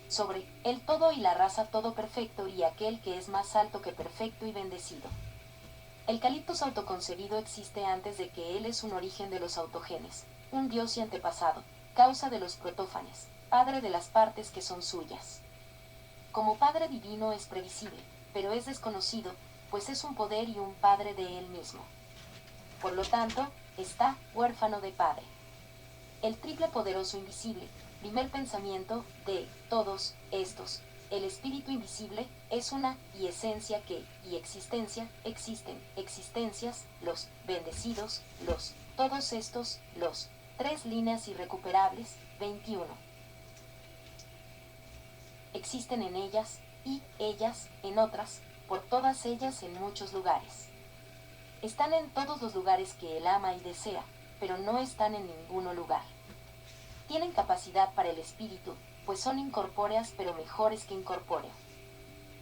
Sobre el todo y la raza todo perfecto y aquel que es más alto que perfecto y bendecido. El caliptos autoconcebido existe antes de que él es un origen de los autogenes, un dios y antepasado, causa de los protófanes, padre de las partes que son suyas. Como padre divino es previsible, pero es desconocido, pues es un poder y un padre de él mismo. Por lo tanto, está huérfano de padre. El triple poderoso invisible, primer pensamiento de todos estos, el espíritu invisible, es una y esencia que, y existencia, existen, existencias, los bendecidos, los, todos estos, los, 3 líneas irrecuperables, 21. Existen en ellas, y ellas, en otras, por todas ellas en muchos lugares. Están en todos los lugares que él ama y desea, pero no están en ninguno lugar. Tienen capacidad para el espíritu, pues son incorpóreas pero mejores que incorpóreo.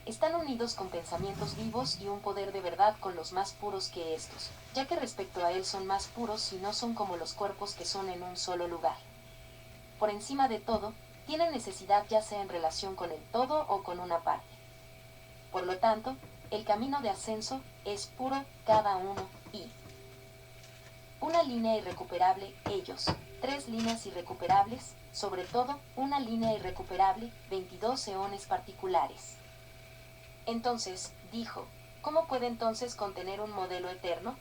Están unidos con pensamientos vivos y un poder de verdad con los más puros que estos, ya que respecto a él son más puros y no son como los cuerpos que son en un solo lugar. Por encima de todo, tienen necesidad ya sea en relación con el todo o con una parte. Por lo tanto, el camino de ascenso es puro cada uno y una línea irrecuperable, ellos, 3 líneas irrecuperables, sobre todo, una línea irrecuperable, 22 eones particulares. Entonces, dijo, ¿cómo puede entonces contener un modelo eterno?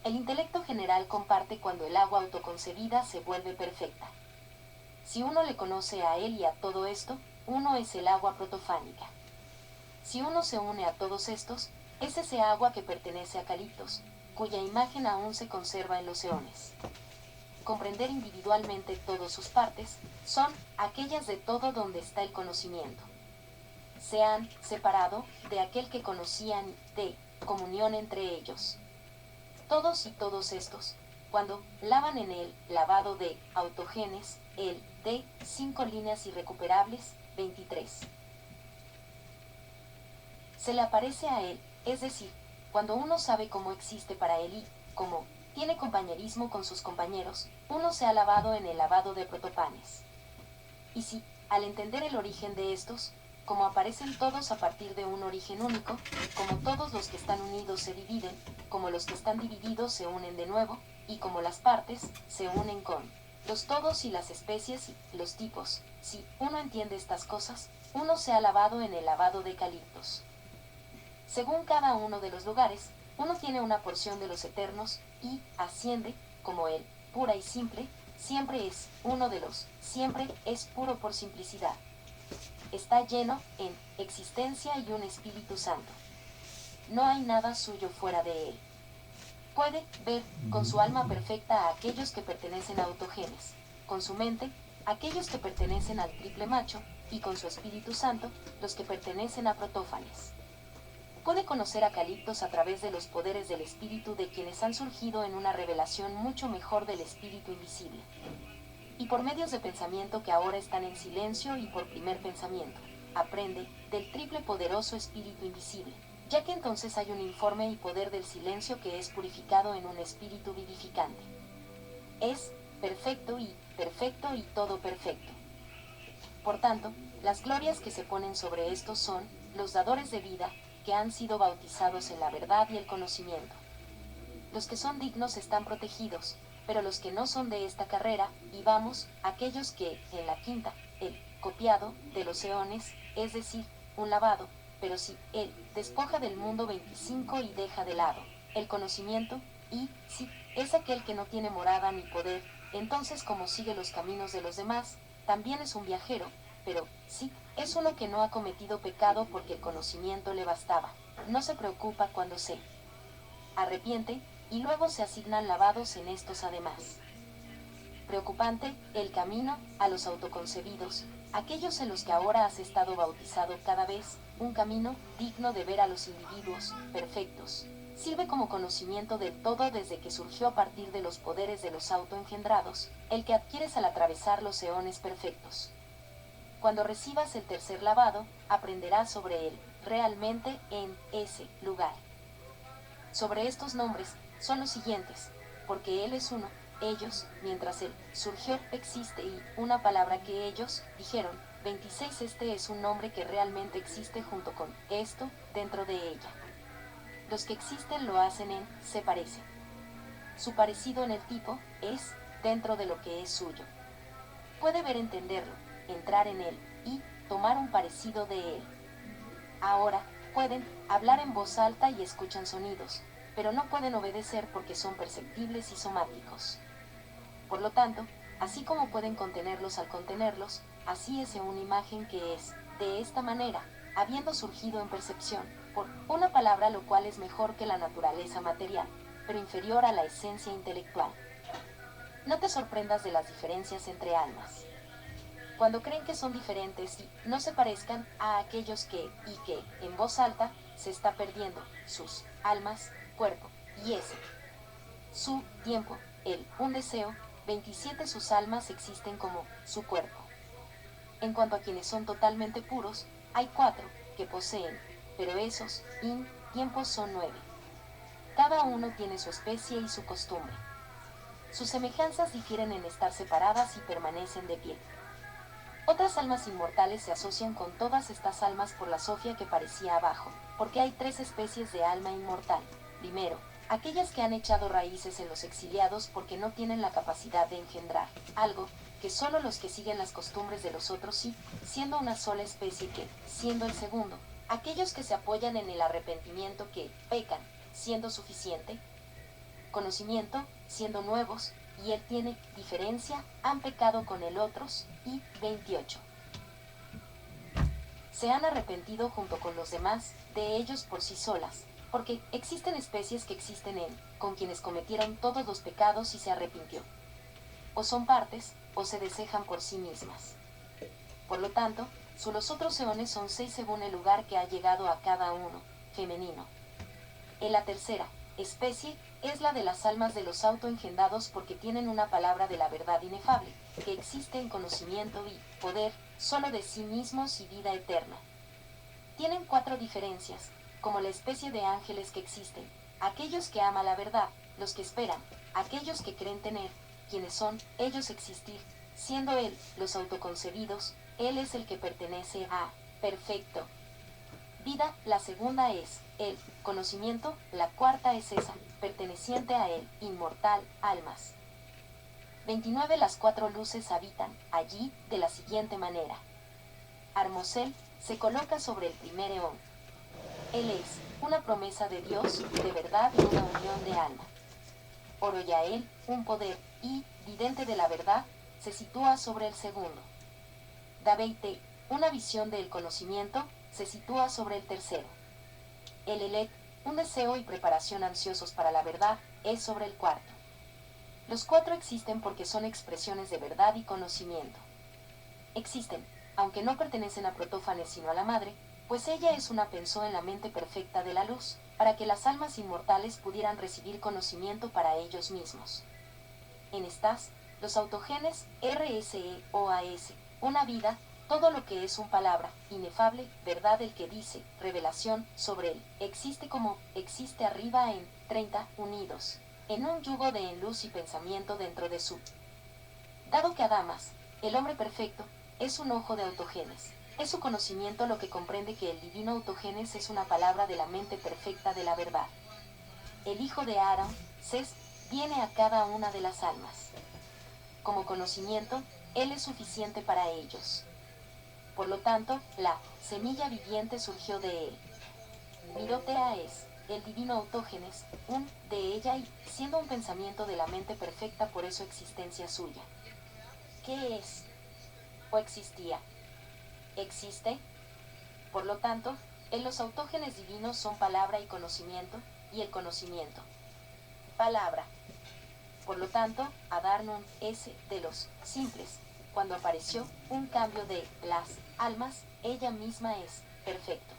El intelecto general comparte cuando el agua autoconcebida se vuelve perfecta. Si uno le conoce a él y a todo esto, uno es el agua protofánica. Si uno se une a todos estos, es ese agua que pertenece a Caliptos, cuya imagen aún se conserva en los eones. Comprender individualmente todas sus partes, son aquellas de todo donde está el conocimiento. Se han separado de aquel que conocían de comunión entre ellos. Todos y todos estos, cuando lavan en el lavado de autogenes, el de 5 líneas irrecuperables, 23. Se le aparece a él, es decir, cuando uno sabe cómo existe para él y, cómo tiene compañerismo con sus compañeros, uno se ha lavado en el lavado de protopanes. Y si, al entender el origen de estos, como aparecen todos a partir de un origen único, como todos los que están unidos se dividen, como los que están divididos se unen de nuevo, y como las partes se unen con los todos y las especies y los tipos, si uno entiende estas cosas, uno se ha lavado en el lavado de Caliptos. Según cada uno de los lugares, uno tiene una porción de los eternos y asciende, como él, pura y simple, siempre es uno de los, siempre es puro por simplicidad. Está lleno en existencia y un Espíritu Santo. No hay nada suyo fuera de él. Puede ver con su alma perfecta a aquellos que pertenecen a autogenes, con su mente, aquellos que pertenecen al triple macho, y con su Espíritu Santo, los que pertenecen a Protófanes. Puede conocer a Caliptos a través de los poderes del Espíritu de quienes han surgido en una revelación mucho mejor del Espíritu invisible. Y por medios de pensamiento que ahora están en silencio y por primer pensamiento, aprende del triple poderoso Espíritu invisible, ya que entonces hay un informe y poder del silencio que es purificado en un Espíritu vivificante. Es perfecto y todo perfecto. Por tanto, las glorias que se ponen sobre estos son los dadores de vida, que han sido bautizados en la verdad y el conocimiento. Los que son dignos están protegidos, pero los que no son de esta carrera, y vamos, aquellos que, en la quinta, el copiado de los eones, es decir, un lavado, pero si él despoja del mundo 25 y deja de lado el conocimiento, y si es aquel que no tiene morada ni poder, entonces como sigue los caminos de los demás, también es un viajero, pero sí, es uno que no ha cometido pecado porque el conocimiento le bastaba. No se preocupa cuando se arrepiente, y luego se asignan lavados en estos además. Preocupante, el camino a los autoconcebidos, aquellos en los que ahora has estado bautizado cada vez, un camino digno de ver a los individuos perfectos. Sirve como conocimiento del todo desde que surgió a partir de los poderes de los autoengendrados, el que adquieres al atravesar los eones perfectos. Cuando recibas el tercer lavado, aprenderás sobre él, realmente en ese lugar. Sobre estos nombres son los siguientes, porque él es uno, ellos, mientras él surgió, existe y una palabra que ellos dijeron, 26. Este es un nombre que realmente existe junto con esto dentro de ella. Los que existen lo hacen en se parece. Su parecido en el tipo es dentro de lo que es suyo. Puede ver entenderlo, entrar en él y tomar un parecido de él. Ahora, pueden hablar en voz alta y escuchan sonidos, pero no pueden obedecer porque son perceptibles y somáticos. Por lo tanto, así como pueden contenerlos al contenerlos, así es una imagen que es, de esta manera, habiendo surgido en percepción, por una palabra, lo cual es mejor que la naturaleza material, pero inferior a la esencia intelectual. No te sorprendas de las diferencias entre almas. Cuando creen que son diferentes y no se parezcan a aquellos que, y que, en voz alta, se está perdiendo, sus almas, cuerpo, y ese, su tiempo, un deseo, 27. Sus almas existen como su cuerpo. En cuanto a quienes son totalmente puros, hay 4 que poseen, pero esos tiempos son 9. Cada uno tiene su especie y su costumbre. Sus semejanzas difieren en estar separadas y permanecen de pie. Otras almas inmortales se asocian con todas estas almas por la sofia que parecía abajo, porque hay 3 especies de alma inmortal. Primero, aquellas que han echado raíces en los exiliados porque no tienen la capacidad de engendrar algo que solo los que siguen las costumbres de los otros sí, siendo una sola especie que, siendo el segundo, aquellos que se apoyan en el arrepentimiento que pecan, siendo suficiente, conocimiento, siendo nuevos, y él tiene diferencia, han pecado con el otros, y 28. Se han arrepentido junto con los demás, de ellos por sí solas, porque existen especies que existen con quienes cometieron todos los pecados y se arrepintió. O son partes, o se deshejan por sí mismas. Por lo tanto, los otros eones son 6 según el lugar que ha llegado a cada uno, femenino. En la tercera especie es la de las almas de los autoengendados porque tienen una palabra de la verdad inefable, que existe en conocimiento y poder, solo de sí mismos y vida eterna. Tienen 4 diferencias, como la especie de ángeles que existen, aquellos que aman la verdad, los que esperan, aquellos que creen tener, quienes son, ellos existir, siendo él, los autoconcebidos, él es el que pertenece a, perfecto. Vida, la segunda es, el conocimiento, la cuarta es esa, perteneciente a él, inmortal, almas. 29. Las 4 luces habitan, allí, de la siguiente manera. Armosel, se coloca sobre el primer eón. Él es, una promesa de Dios, de verdad y una unión de alma. Oroyael, un poder, y, vidente de la verdad, se sitúa sobre el segundo. Dabeite, una visión del conocimiento, se sitúa sobre el tercero. El Elec, un deseo y preparación ansiosos para la verdad, es sobre el cuarto. Los 4 existen porque son expresiones de verdad y conocimiento. existen, aunque no pertenecen a Protófanes sino a la madre, pues ella es una pensó en la mente perfecta de la luz, para que las almas inmortales pudieran recibir conocimiento para ellos mismos. En estas, los autogenes RSEOAS, una vida, todo lo que es un palabra, inefable, verdad el que dice, revelación, sobre él, existe como, existe arriba en, 30, unidos, en un yugo de en luz y pensamiento dentro de su. Dado que Adamas, el hombre perfecto, es un ojo de autogenes, es su conocimiento lo que comprende que el divino autogenes es una palabra de la mente perfecta de la verdad. El hijo de Aram, Ses, viene a cada una de las almas. Como conocimiento, él es suficiente para ellos. Por lo tanto, la semilla viviente surgió de él. Mirotea es, el divino autógenes, un de ella y, siendo un pensamiento de la mente perfecta por eso existencia suya. ¿Qué es? ¿O existía? ¿Existe? Por lo tanto, en los autógenes divinos son palabra y el conocimiento. Palabra. Por lo tanto, Adarnun es de los simples. Cuando apareció un cambio de las almas, ella misma es perfecto.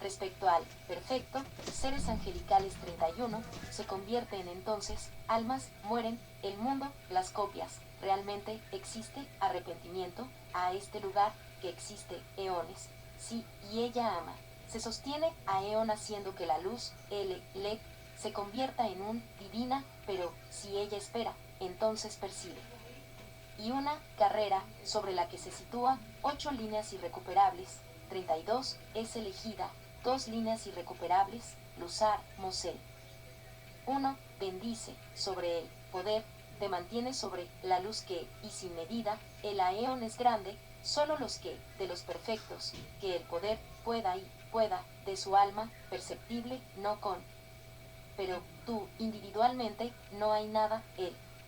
Respecto al perfecto, seres angelicales 31, se convierten entonces, almas, mueren, el mundo, las copias, realmente existe arrepentimiento, a este lugar, que existe eones, sí, y ella ama, se sostiene a eón haciendo que la luz, LED, se convierta en un divina, pero si ella espera, entonces percibe. Y una carrera sobre la que se sitúa 8 líneas irrecuperables, 32, es elegida, 2 líneas irrecuperables, Luzar, Mosel. 1. Bendice, sobre el poder, te mantiene sobre la luz que, y sin medida, el aeón es grande, solo los que, de los perfectos, que el poder pueda, de su alma, perceptible, no con. Pero tú, individualmente, no hay nada,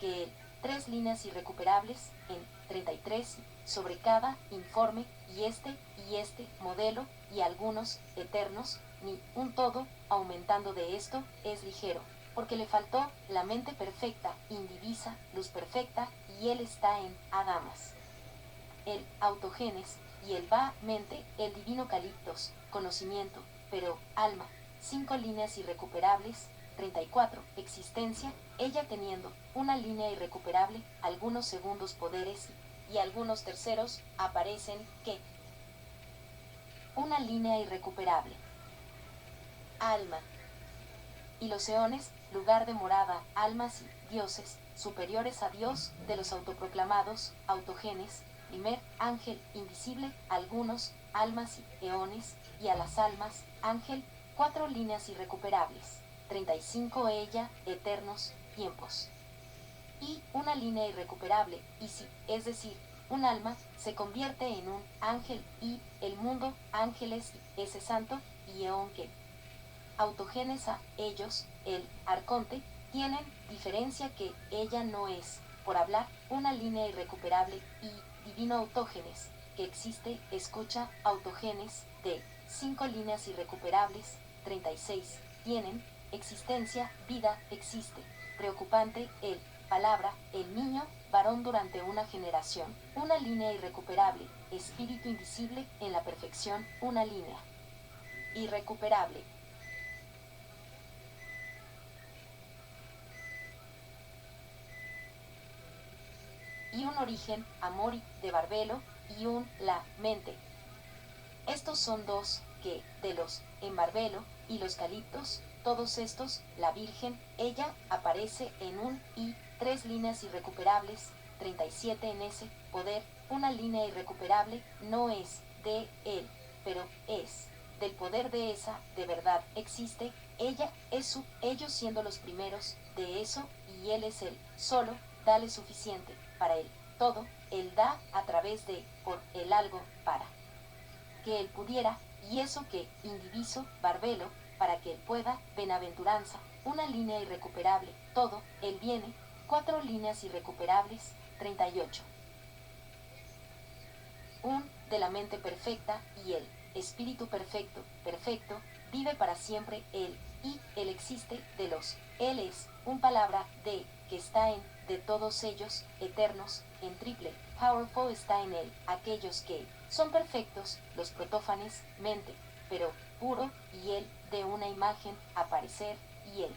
que 3 líneas irrecuperables, en 33, sobre cada informe, y este, modelo, y algunos, eternos, ni un todo, aumentando de esto, es ligero, porque le faltó la mente perfecta, indivisa, luz perfecta, y él está en Adamas. El autogenes, y el mente, el divino caliptos, conocimiento, pero alma, 5 líneas irrecuperables, 34, existencia, ella teniendo una línea irrecuperable, algunos segundos poderes, y algunos terceros, aparecen, que una línea irrecuperable. Alma. Y los eones, lugar de morada, almas y dioses, superiores a Dios, de los autoproclamados, autogenes, primer, ángel, invisible, algunos, almas y eones, y a las almas, ángel, 4 líneas irrecuperables, 35 ella, eternos, tiempos. Y una línea irrecuperable, y si, es decir, un alma, se convierte en un ángel, y el mundo, ángeles, ese santo, y eón que autogenes a ellos, el arconte, tienen diferencia que ella no es, por hablar, una línea irrecuperable y divino autógenes, que existe, escucha, autogenes, de 5 líneas irrecuperables, 36, tienen, existencia, vida, existe, preocupante, el, palabra, el niño, varón durante una generación, una línea irrecuperable, espíritu invisible, en la perfección, una línea irrecuperable. Y un origen, amor de Barbelo, y un, la, mente. Estos son 2, que, de los, en Barbelo, y los caliptos, todos estos, la Virgen, ella, aparece en un, y, 3 líneas irrecuperables, 37 en ese, poder, una línea irrecuperable, no es, de él, pero, es, del poder de esa, de verdad, existe, ella, es su, ellos siendo los primeros, de eso, y él es el, solo, dale suficiente, para él, todo, él da, a través de, por, el algo, para que él pudiera, y eso que, indiviso, Barbelo, para que él pueda, benaventuranza, una línea irrecuperable, todo, él viene, 4 líneas irrecuperables, 38. Un, de la mente perfecta, y el, espíritu perfecto, perfecto, vive para siempre él, y él existe, de los, él es, un palabra, de, que está en, de todos ellos, eternos, en triple, powerful está en él, aquellos que son perfectos, los protófanes, mente, pero puro, y él, de una imagen, aparecer, y él.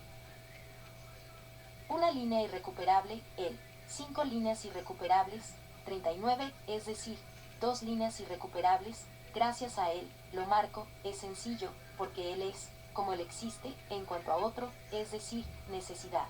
Una línea irrecuperable, él, 5 líneas irrecuperables, 39, es decir, 2 líneas irrecuperables, gracias a él, lo marco, es sencillo, porque él es, como él existe, en cuanto a otro, es decir, necesidad.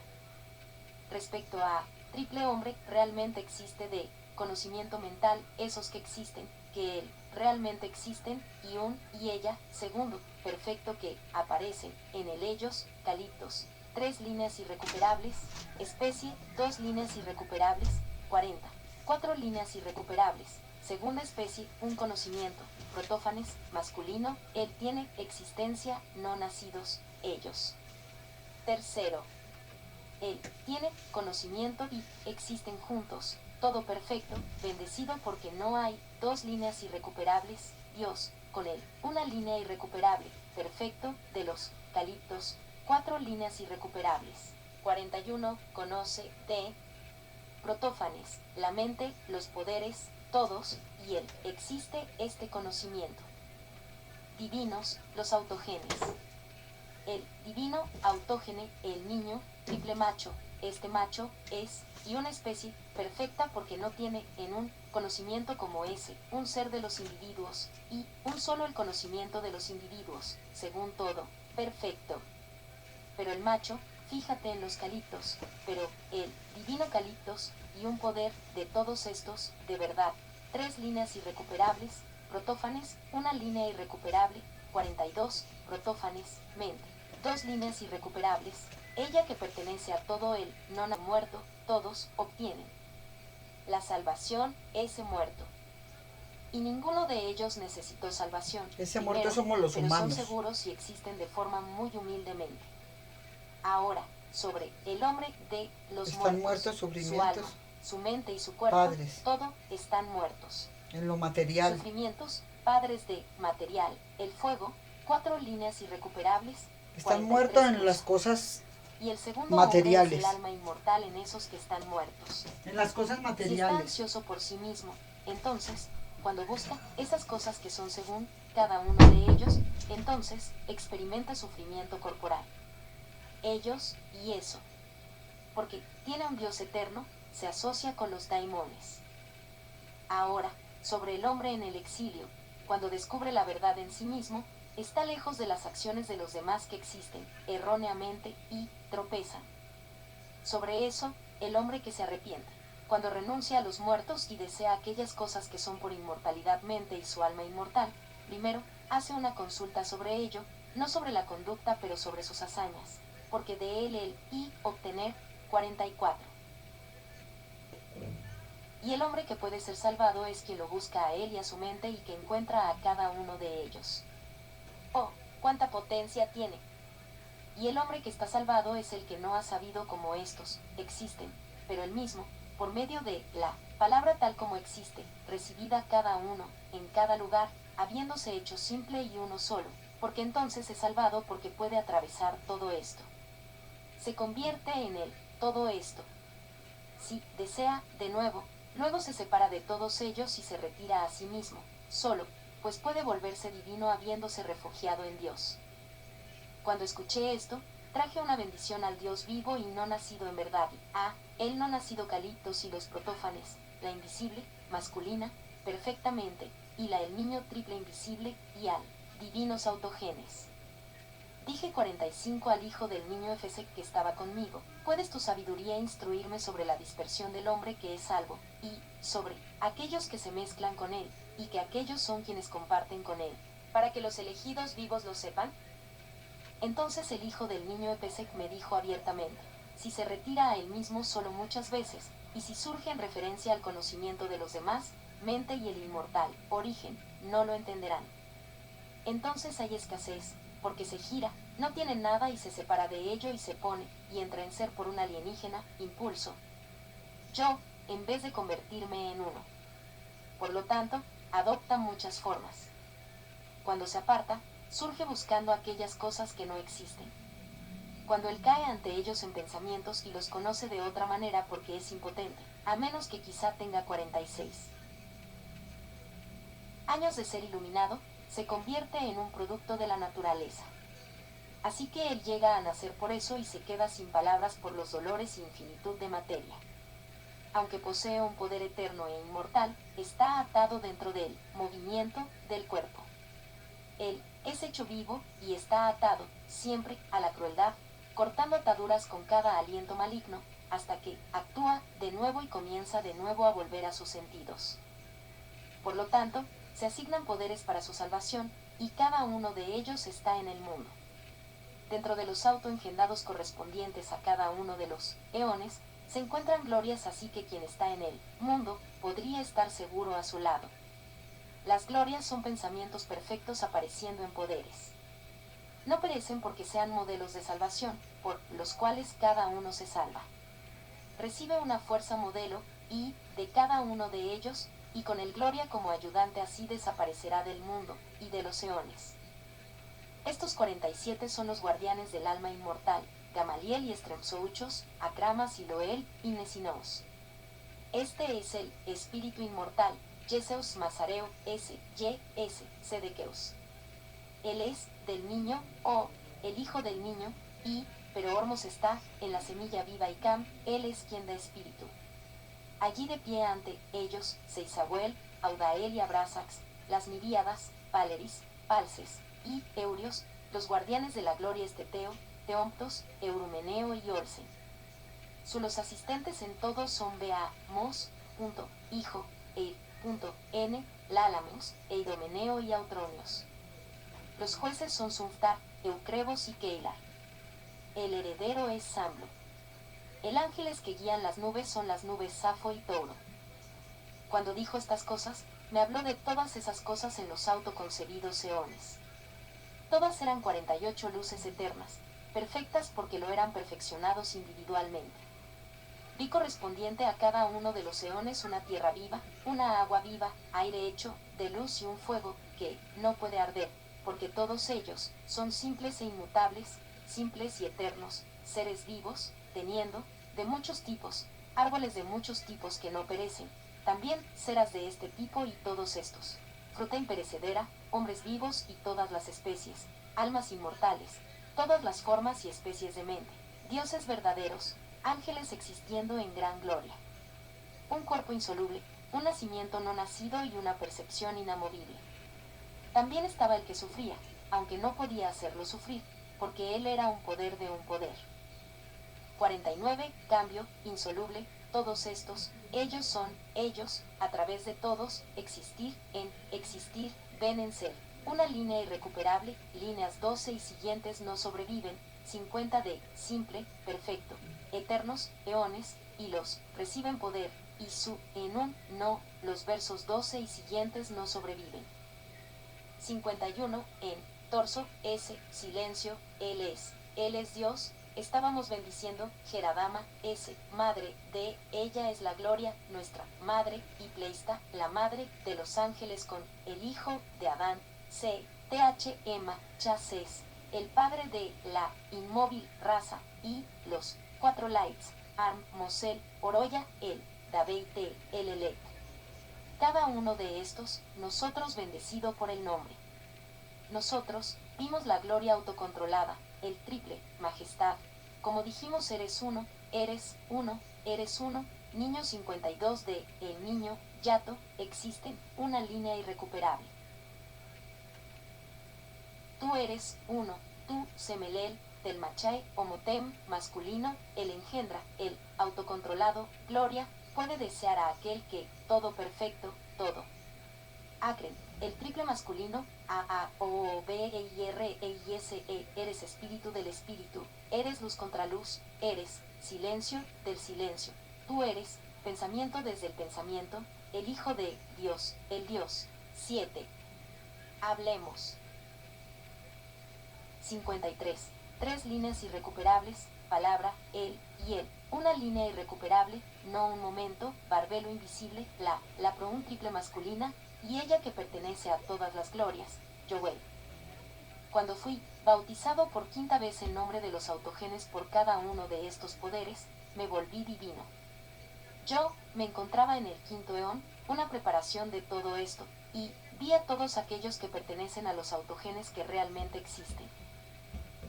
Respecto a triple hombre, realmente existe de conocimiento mental, esos que existen, que él, realmente existen, y un, y ella, segundo, perfecto que, aparecen, en el ellos, caliptos, 3 líneas irrecuperables, especie, 2 líneas irrecuperables, 40, 4 líneas irrecuperables, segunda especie, un conocimiento, protófanes, masculino, él tiene existencia, no nacidos, ellos. Tercero, él tiene conocimiento y existen juntos, todo perfecto, bendecido porque no hay 2 líneas irrecuperables, Dios, con él, una línea irrecuperable, perfecto, de los caliptos, 4 líneas irrecuperables. 41, conoce, de protófanes, la mente, los poderes, todos, y él, existe este conocimiento. Divinos, los autogenes. El divino, autógene, el niño, triple macho, este macho, es, y una especie, perfecta porque no tiene, en un, conocimiento como ese, un ser de los individuos, y, un solo el conocimiento de los individuos, según todo, perfecto. Pero el macho, fíjate en los caliptos, pero, el, divino caliptos, y un poder, de todos estos, de verdad, 3 líneas irrecuperables, protófanes, una línea irrecuperable, 42, protófanes, mente. 2 líneas irrecuperables, ella que pertenece a todo el no muerto, todos obtienen la salvación, ese muerto. Y ninguno de ellos necesitó salvación. Ese Primero, muerto somos los pero humanos. son seguros y existen de forma muy humildemente. Ahora, sobre el hombre de los Están muertos, su sufrimientos, alma, su mente y su cuerpo, padres, todo están muertos. en lo material. Sufrimientos, padres de material, el fuego, 4 líneas irrecuperables, Están 43 muertos en las cosas y el segundo materiales. hombre es el alma inmortal en esos que están muertos. En las cosas Si está materiales. ansioso por sí mismo, entonces, cuando busca esas cosas que son según cada uno de ellos, entonces experimenta sufrimiento corporal. Ellos y eso. Porque tiene un Dios eterno, se asocia con los daimones. Ahora, sobre el hombre en el exilio, cuando descubre la verdad en sí mismo, está lejos de las acciones de los demás que existen, erróneamente, y tropezan. Sobre eso, el hombre que se arrepiente, cuando renuncia a los muertos y desea aquellas cosas que son por inmortalidad mente y su alma inmortal, primero, hace una consulta sobre ello, no sobre la conducta pero sobre sus hazañas, porque de él el y obtener, 44. Y el hombre que puede ser salvado es quien lo busca a él y a su mente y que encuentra a cada uno de ellos. Oh, cuánta potencia tiene. Y el hombre que está salvado es el que no ha sabido cómo estos existen, pero él mismo, por medio de la palabra tal como existe, recibida cada uno, en cada lugar, habiéndose hecho simple y uno solo, porque entonces es salvado porque puede atravesar todo esto. Se convierte en él, todo esto. Si desea, de nuevo, luego se separa de todos ellos y se retira a sí mismo, solo, pues puede volverse divino habiéndose refugiado en Dios. Cuando escuché esto, traje una bendición al Dios vivo y no nacido en verdad, a él no nacido caliptos y los protófanes, la invisible, masculina, perfectamente, y la el niño triple invisible, y al divinos autogenes. Dije 45 al hijo del niño Efesec que estaba conmigo, ¿puedes tu sabiduría instruirme sobre la dispersión del hombre que es salvo, y sobre aquellos que se mezclan con él, y que aquellos son quienes comparten con él, para que los elegidos vivos lo sepan? Entonces el hijo del niño Epesec me dijo abiertamente, si se retira a él mismo solo muchas veces, y si surge en referencia al conocimiento de los demás, mente y el inmortal, origen, no lo entenderán. Entonces hay escasez, porque se gira, no tiene nada y se separa de ello y se pone, y entra en ser por un alienígena, impulso. Yo, en vez de convertirme en uno. Por lo tanto, adopta muchas formas. Cuando se aparta, surge buscando aquellas cosas que no existen. cuando él cae ante ellos en pensamientos y los conoce de otra manera porque es impotente, a menos que quizá tenga 46 años de ser iluminado, se convierte en un producto de la naturaleza. Así que él llega a nacer por eso y se queda sin palabras por los dolores y infinitud de materia. Aunque posee un poder eterno e inmortal, está atado dentro del movimiento del cuerpo. Él es hecho vivo y está atado, siempre, a la crueldad, cortando ataduras con cada aliento maligno, hasta que actúa de nuevo y comienza de nuevo a volver a sus sentidos. Por lo tanto, se asignan poderes para su salvación, y cada uno de ellos está en el mundo. Dentro de los autoengendados correspondientes a cada uno de los eones, se encuentran glorias, así que quien está en el mundo podría estar seguro a su lado. Las glorias son pensamientos perfectos apareciendo en poderes. No perecen porque sean modelos de salvación, por los cuales cada uno se salva. Recibe una fuerza modelo, y, de cada uno de ellos, y con el gloria como ayudante así desaparecerá del mundo, y de los eones. Estos 47 son los guardianes del alma inmortal, Gamaliel y Estremsouchos, Acramas y Loel y Nesinos. Este es el espíritu inmortal, Yeseus Mazareo S. Y. S. Sedequeus. Él es del niño, o el hijo del niño, y, pero Hormos está, en la semilla viva y Cam, él es quien da espíritu. Allí de pie ante ellos, Seisabuel, Audael y Abrasax, las Miríadas, Paleris, Palces, y Eurios, los guardianes de la gloria Esteteo, Teomptos, Eurumeneo y Orsen. Los asistentes en todos son Bea, Mos, Hijo, N, Lálamos, Eidomeneo y Autronios. Los jueces son Sunftar, Eucrebos y Keilar. El heredero es Samblo. El ángeles que guían las nubes son las nubes Safo y Touro. Cuando dijo estas cosas, me habló de todas esas cosas en los autoconcebidos eones. Todas eran 48 luces eternas, perfectas porque lo eran perfeccionados individualmente. Vi correspondiente a cada uno de los eones una tierra viva, una agua viva, aire hecho de luz y un fuego que no puede arder, porque todos ellos son simples e inmutables, simples y eternos, seres vivos, teniendo, de muchos tipos, árboles de muchos tipos que no perecen, también ceras de este tipo y todos estos, fruta imperecedera, hombres vivos y todas las especies, almas inmortales, todas las formas y especies de mente, dioses verdaderos, ángeles existiendo en gran gloria. Un cuerpo insoluble, un nacimiento no nacido y una percepción inamovible. También estaba el que sufría, aunque no podía hacerlo sufrir, porque él era un poder de un poder. 49, cambio, insoluble, todos estos, ellos son, ellos, a través de todos, existir, ven en ser. Una línea irrecuperable, líneas 12 y siguientes no sobreviven, 50 de, simple, perfecto, eternos, eones, y los, reciben poder, y su, en un, no, los versos 12 y siguientes no sobreviven. 51, en, torso, S, silencio, Él es Dios, estábamos bendiciendo, Geradama, S, madre, de, ella es la gloria, nuestra, madre, y Pleista, la madre, de los ángeles con, el hijo, de Adán, C, TH, Emma, Chases, el padre de, la, inmóvil, raza, y, los, 4 lights, Arm, Mosel, Oroya, el, Daveite, el Elec. Cada uno de estos, nosotros bendecido por el nombre. Nosotros, vimos la gloria autocontrolada, el triple, majestad. Como dijimos, eres uno, niño 52 de, el niño, Yato, existen, una línea irrecuperable. Tú eres uno, tú, Semelel, Telmachae, Omotem, masculino, el engendra, el, autocontrolado, gloria, puede desear a aquel que, todo perfecto, todo. Acren, el triple masculino, A-A-O-B-E-I-R-E-I-S-E, eres espíritu del espíritu, eres luz contra luz, eres silencio del silencio, tú eres pensamiento desde el pensamiento, el hijo de Dios, el Dios. 7. Hablemos. 53. 3 líneas irrecuperables, palabra, él y él. Una línea irrecuperable, no un momento, barbelo invisible, la proun triple masculina, y ella que pertenece a todas las glorias, Joel. Cuando fui bautizado por quinta vez en nombre de los autogenes por cada uno de estos poderes, me volví divino. Yo me encontraba en el quinto eón, una preparación de todo esto, y vi a todos aquellos que pertenecen a los autogenes que realmente existen.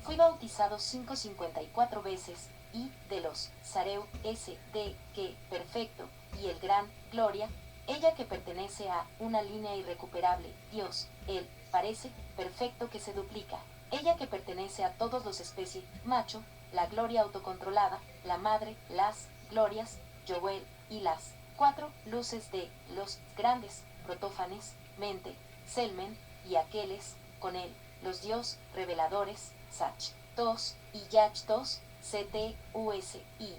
Fui bautizado 554 veces, y de los Sareu S.D. que perfecto, y el gran Gloria, ella que pertenece a una línea irrecuperable, Dios, él, parece, perfecto que se duplica, ella que pertenece a todos los especies, macho, la gloria autocontrolada, la madre, las glorias, Joel, y las 4 luces de los grandes, protófanes, mente, Selmen, y aqueles, con él, los dios, reveladores, Sach, tos, y Yach tos, C-T-U-S-I.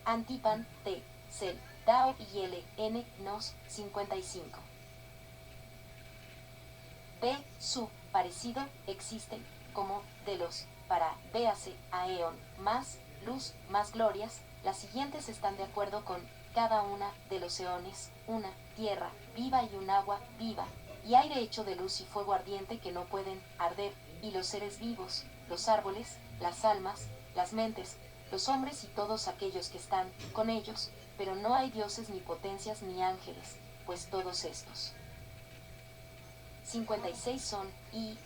Antipan, T, Cel, Dao y L, N, Nos, 55. B, su, parecido, existen, como, de los, para, véase, aeon, más, luz, más glorias, las siguientes están de acuerdo con, cada una, de los eones, una, tierra, viva y un agua, viva, y aire hecho de luz y fuego ardiente que no pueden, arder, y los seres vivos, los árboles, las almas, las mentes, los hombres y todos aquellos que están, con ellos, pero no hay dioses ni potencias ni ángeles, pues todos estos 56 son, y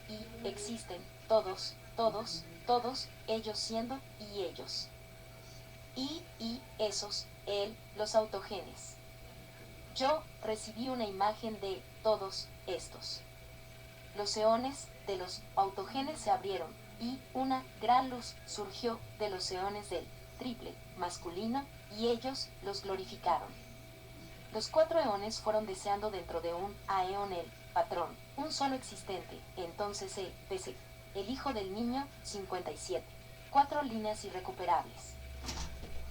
existen, todos, ellos siendo, y ellos. Y esos, él, los autogenes. Yo recibí una imagen de todos estos. Los eones de los autogenes se abrieron, y una gran luz surgió de los eones del triple masculino, y ellos los glorificaron. Los 4 eones fueron deseando dentro de un aeón el patrón, un solo existente, entonces PC, el hijo del niño, 57. 4 líneas irrecuperables.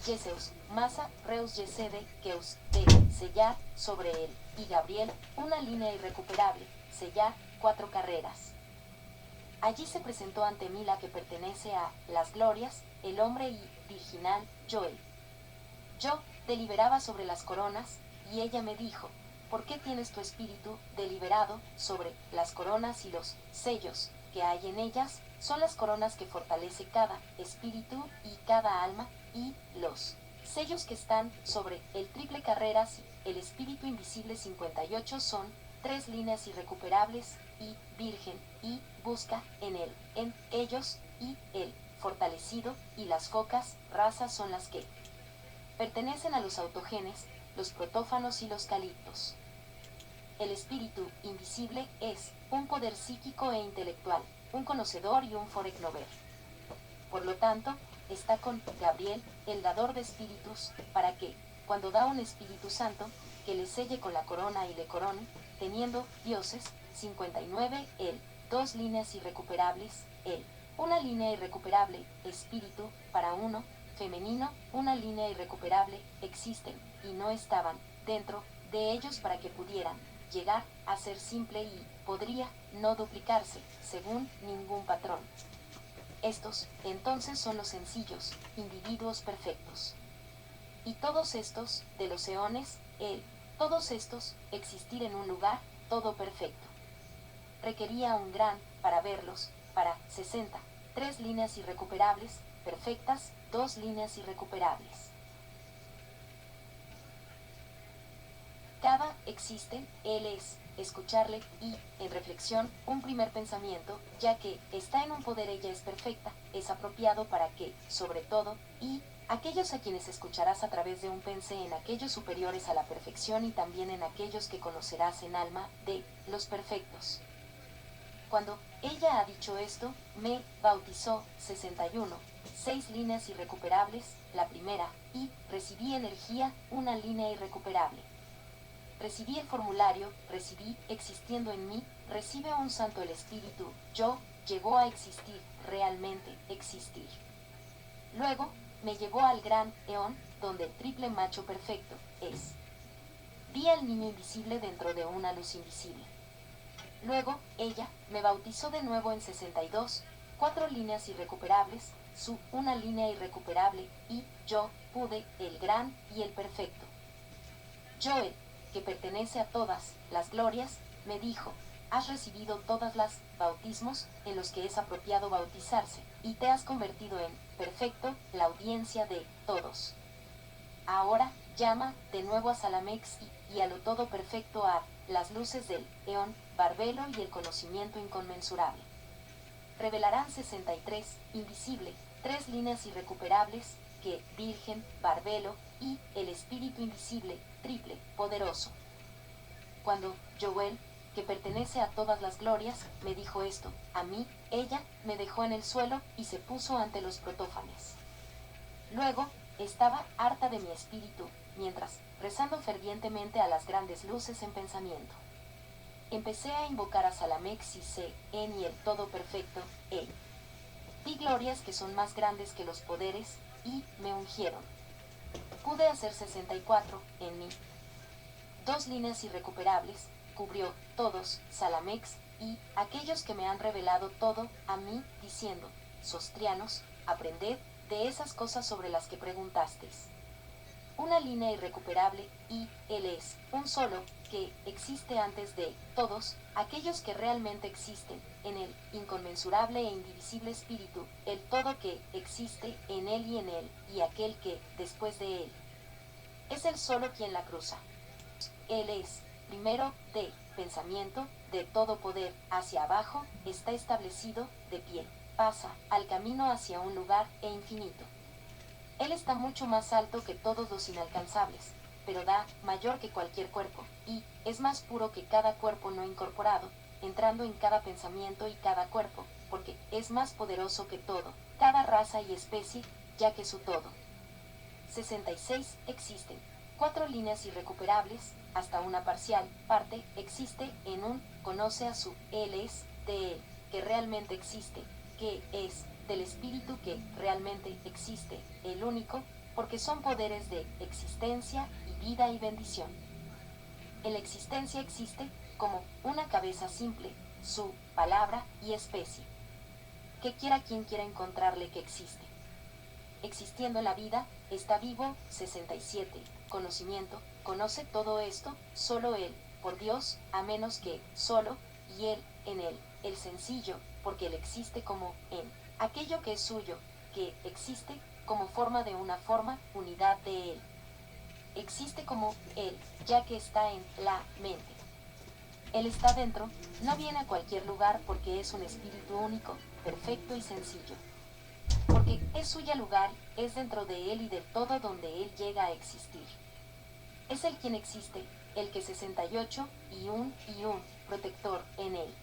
Yeseus, Masa, Reus Yesede, Keus, T, sellar, sobre él, y Gabriel, una línea irrecuperable, sellar, 4 carreras. Allí se presentó ante mí la que pertenece a las glorias, el hombre y virginal, Joel. Yo deliberaba sobre las coronas, y ella me dijo, ¿por qué tienes tu espíritu deliberado sobre las coronas y los sellos que hay en ellas? Son las coronas que fortalece cada espíritu y cada alma, y los sellos que están sobre el triple carreras y el espíritu invisible 58 son 3 líneas irrecuperables, y virgen, y busca en él, en ellos, y el fortalecido, y las focas, razas son las que pertenecen a los autogenes, los protófanos y los caliptos. El espíritu invisible es un poder psíquico e intelectual, un conocedor y un forecnover. Por lo tanto, está con Gabriel, el dador de espíritus, para que, cuando da un Espíritu Santo, que le selle con la corona y le corone, teniendo dioses, 59, él, 2 líneas irrecuperables, él, una línea irrecuperable, espíritu, para uno, femenino, una línea irrecuperable, existen, y no estaban, dentro de ellos para que pudieran llegar a ser simple y podría no duplicarse, según ningún patrón. Estos, entonces, son los sencillos, individuos perfectos. Y todos estos, de los eones, él, todos estos, existir en un lugar, todo perfecto. Requería un gran, para verlos, para 60, 3 líneas irrecuperables, perfectas, 2 líneas irrecuperables. Cada existe, él es, escucharle, y, en reflexión, un primer pensamiento, ya que está en un poder ella es perfecta, es apropiado para que, sobre todo, y, aquellos a quienes escucharás a través de un pense en aquellos superiores a la perfección y también en aquellos que conocerás en alma, de, los perfectos. Cuando ella ha dicho esto, me bautizó, 61, 6 líneas irrecuperables, la primera, y, recibí energía, una línea irrecuperable. Recibí el formulario, recibí, existiendo en mí, recibe un santo el espíritu, yo, llegó a existir, realmente, existir. Luego, me llevó al gran eón, donde el triple macho perfecto, es. Vi al niño invisible dentro de una luz invisible. Luego, ella, me bautizó de nuevo en 62, 4 líneas irrecuperables, su, una línea irrecuperable, y, yo, pude, el gran, y el perfecto. Joel, que pertenece a todas las glorias, me dijo, has recibido todas las bautismos en los que es apropiado bautizarse, y te has convertido en perfecto la audiencia de todos. Ahora llama de nuevo a Salamex y a lo todo perfecto a las luces del eón, barbelo y el conocimiento inconmensurable. Revelarán 63, invisible, 3 líneas irrecuperables, que, virgen, barbelo, y el espíritu invisible, triple, poderoso. Cuando Joel, que pertenece a todas las glorias, me dijo esto, a mí, ella, me dejó en el suelo y se puso ante los protófanes. Luego, estaba harta de mi espíritu, mientras, rezando fervientemente a las grandes luces en pensamiento. Empecé a invocar a Salamex y Se, En y el Todo Perfecto, Vi glorias que son más grandes que los poderes, y me ungieron. Pude hacer 64, en mí. 2 líneas irrecuperables, cubrió todos, Salamex, y aquellos que me han revelado todo, a mí, diciendo, Sostrianos, aprended de esas cosas sobre las que preguntasteis. Una línea irrecuperable, y él es, un solo, que existe antes de todos, aquellos que realmente existen, en el inconmensurable e indivisible espíritu, el todo que existe en él, y aquel que, después de él, es el solo quien la cruza. Él es, primero, de pensamiento, de todo poder, hacia abajo, está establecido, de pie, pasa, al camino hacia un lugar, e infinito. Él está mucho más alto que todos los inalcanzables, pero da, mayor que cualquier cuerpo, y es más puro que cada cuerpo no incorporado, entrando en cada pensamiento y cada cuerpo, porque es más poderoso que todo, cada raza y especie, ya que su todo. 66 existen. 4 líneas irrecuperables, hasta una parcial, parte, existe en un, conoce a su, él es, de él, que realmente existe, que es, del espíritu que realmente existe, el único, porque son poderes de existencia y vida y bendición. En la existencia existe como una cabeza simple, su palabra y especie. Que quiera quien quiera encontrarle que existe. Existiendo en la vida, está vivo, 67, conocimiento, conoce todo esto, solo él, por Dios, a menos que, solo, y él, en él, el sencillo, porque él existe como, en, aquello que es suyo, que existe, como forma de una forma, unidad de él. Existe como él, ya que está en la mente. Él está dentro, no viene a cualquier lugar porque es un espíritu único, perfecto y sencillo. Porque es suya lugar, es dentro de él y del todo donde él llega a existir. Es el quien existe, el que 68, y un, protector en él.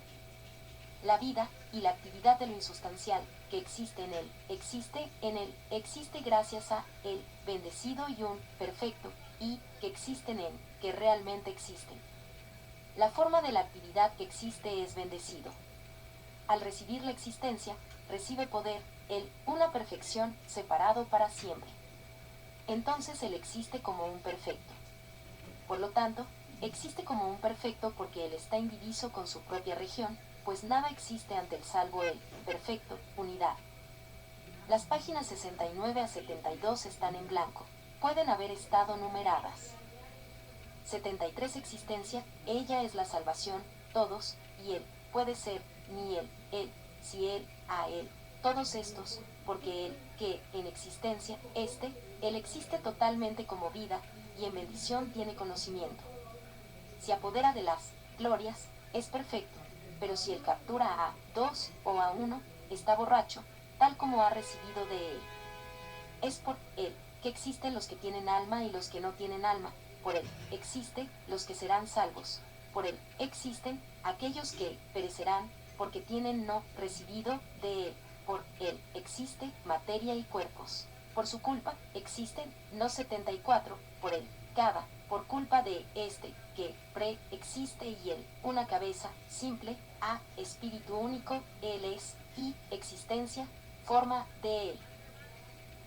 La vida y la actividad de lo insustancial, que existe en él, existe gracias a él, bendecido y un, perfecto, y, que existen en, que realmente existen. La forma de la actividad que existe es bendecido. Al recibir la existencia, recibe poder, él, una perfección, separado para siempre. Entonces él existe como un perfecto. Por lo tanto, existe como un perfecto porque él está indiviso con su propia región, pues nada existe ante el salvo él, perfecto, unidad. Las páginas 69 a 72 están en blanco, pueden haber estado numeradas. 73 existencia, ella es la salvación, todos, y él, puede ser, ni él, si él, a él, todos estos, porque él, que, en existencia, él existe totalmente como vida, y en bendición tiene conocimiento. Si apodera de las glorias, es perfecto, pero si él captura a 2 o a 1, está borracho, tal como ha recibido de él. Es por él que existen los que tienen alma y los que no tienen alma, por él existe los que serán salvos, por él existen aquellos que perecerán, porque tienen no recibido de él, por él existe materia y cuerpos, por su culpa existen no 74, por él cada, por culpa de que preexiste y él, una cabeza simple, a, espíritu único, él es, y, existencia, forma de él.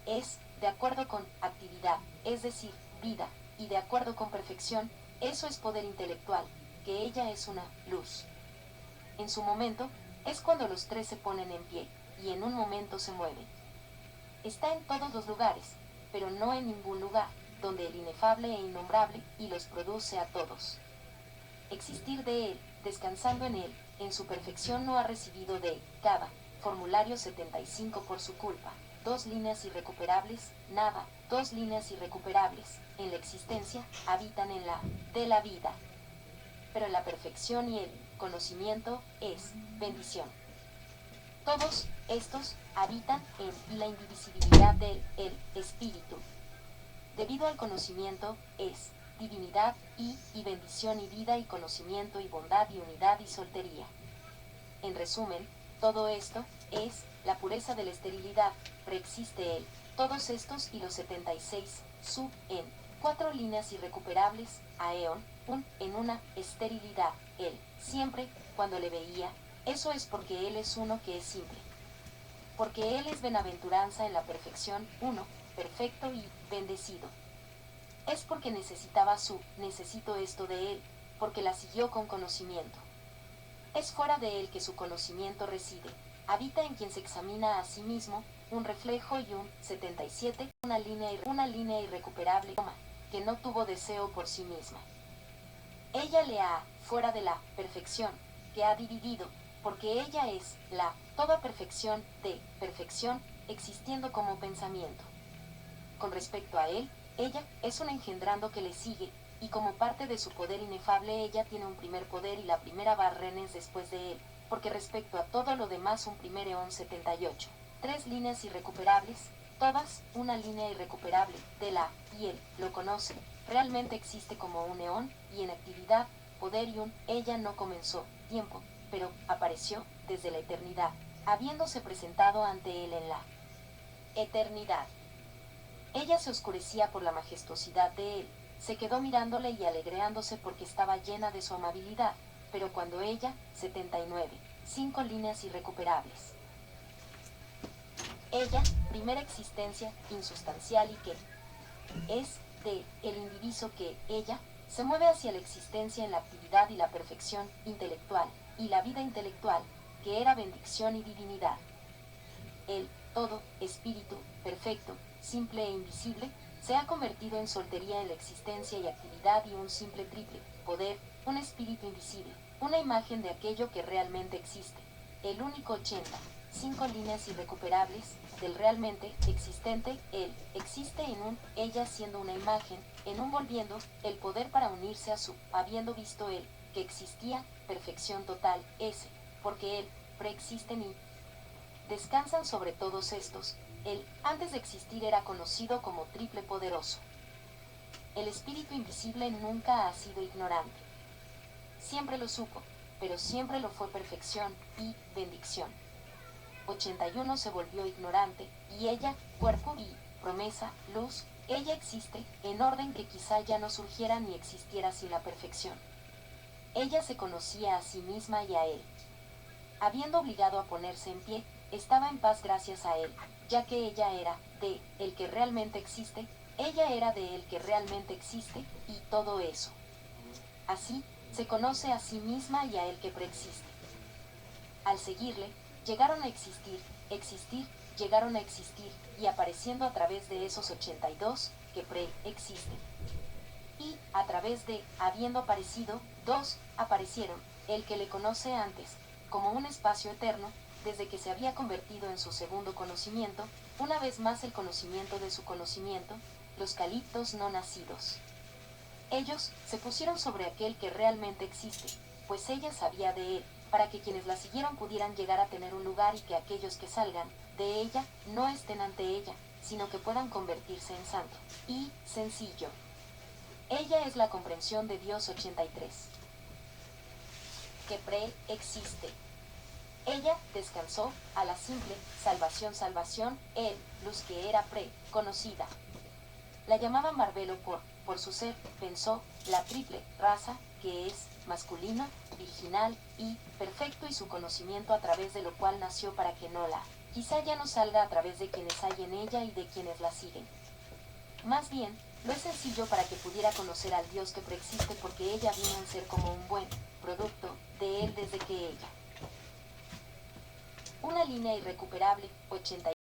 Es, de acuerdo con actividad, es decir, vida, y de acuerdo con perfección, eso es poder intelectual, que ella es una luz. En su momento, es cuando los 3 se ponen en pie, y en un momento se mueven. Está en todos los lugares, pero no en ningún lugar, donde el inefable e innombrable, y los produce a todos. Existir de él, descansando en él, en su perfección no ha recibido de cada formulario 75 por su culpa. 2 líneas irrecuperables, nada, 2 líneas irrecuperables, en la existencia, habitan en la de la vida. Pero la perfección y el conocimiento es bendición. Todos estos habitan en la indivisibilidad del el espíritu. Debido al conocimiento es divinidad y bendición y vida y conocimiento y bondad y unidad y soltería. En resumen, todo esto es la pureza de la esterilidad, preexiste él, todos estos y los 76, sub en 4 líneas irrecuperables, aeon, en una esterilidad, él, siempre, cuando le veía, eso es porque él es uno que es simple. Porque él es benaventuranza en la perfección, uno, perfecto y bendecido. Es porque necesito esto de él, porque la siguió con conocimiento. Es fuera de él que su conocimiento reside, habita en quien se examina a sí mismo, un reflejo y un 77, una línea irrecuperable, que no tuvo deseo por sí misma. Ella le ha, fuera de la perfección, que ha dividido, porque ella es la toda perfección de perfección, existiendo como pensamiento. Con respecto a él, ella es un engendrando que le sigue, y como parte de su poder inefable ella tiene un primer poder y la primera barrenes después de él, porque respecto a todo lo demás un primer eón 78. 3 líneas irrecuperables, todas una línea irrecuperable, de la, y él, lo conoce, realmente existe como un eón, y en actividad, poder y un, ella no comenzó, tiempo, pero apareció, desde la eternidad, habiéndose presentado ante él en la eternidad. Ella se oscurecía por la majestuosidad de él, se quedó mirándole y alegreándose porque estaba llena de su amabilidad, pero cuando ella, 79, 5 líneas irrecuperables. Ella, primera existencia, insustancial y que es de el indiviso que ella, se mueve hacia la existencia en la actividad y la perfección intelectual, y la vida intelectual, que era bendición y divinidad. El todo, espíritu, perfecto, simple e invisible, se ha convertido en soltería en la existencia y actividad y un simple triple, poder, un espíritu invisible, una imagen de aquello que realmente existe. El único 80, 5 líneas irrecuperables, del realmente existente, él, existe en un, ella siendo una imagen, en un volviendo, el poder para unirse a su, habiendo visto él, que existía, perfección total, ese, porque él, preexisten y descansan sobre todos estos. Él, antes de existir, era conocido como triple poderoso. El espíritu invisible nunca ha sido ignorante. Siempre lo supo, pero siempre lo fue perfección y bendición. 81 se volvió ignorante, y ella, cuerpo y promesa, luz, ella existe, en orden que quizá ya no surgiera ni existiera sin la perfección. Ella se conocía a sí misma y a él. Habiendo obligado a ponerse en pie, estaba en paz gracias a él, ya que ella era de el que realmente existe, ella era de el que realmente existe, y todo eso. Así, se conoce a sí misma y a el que preexiste. Al seguirle, llegaron a existir, llegaron a existir, y apareciendo a través de esos 82, que preexisten. Y, a través de, habiendo aparecido, 2, aparecieron, el que le conoce antes, como un espacio eterno, desde que se había convertido en su segundo conocimiento, una vez más el conocimiento de su conocimiento, los caliptos no nacidos. Ellos se pusieron sobre aquel que realmente existe, pues ella sabía de él, para que quienes la siguieron pudieran llegar a tener un lugar y que aquellos que salgan de ella no estén ante ella, sino que puedan convertirse en santo y sencillo. Ella es la comprensión de Dios 83, que preexiste. Ella descansó a la simple salvación, él, luz que era conocida. La llamaban Barbelo por su ser, pensó, la triple raza, que es masculino, virginal y perfecto y su conocimiento a través de lo cual nació para que no la, quizá ya no salga a través de quienes hay en ella y de quienes la siguen. Más bien, lo es sencillo para que pudiera conocer al Dios que preexiste porque ella vino en ser como un buen producto de él desde que ella. Una línea irrecuperable, 80.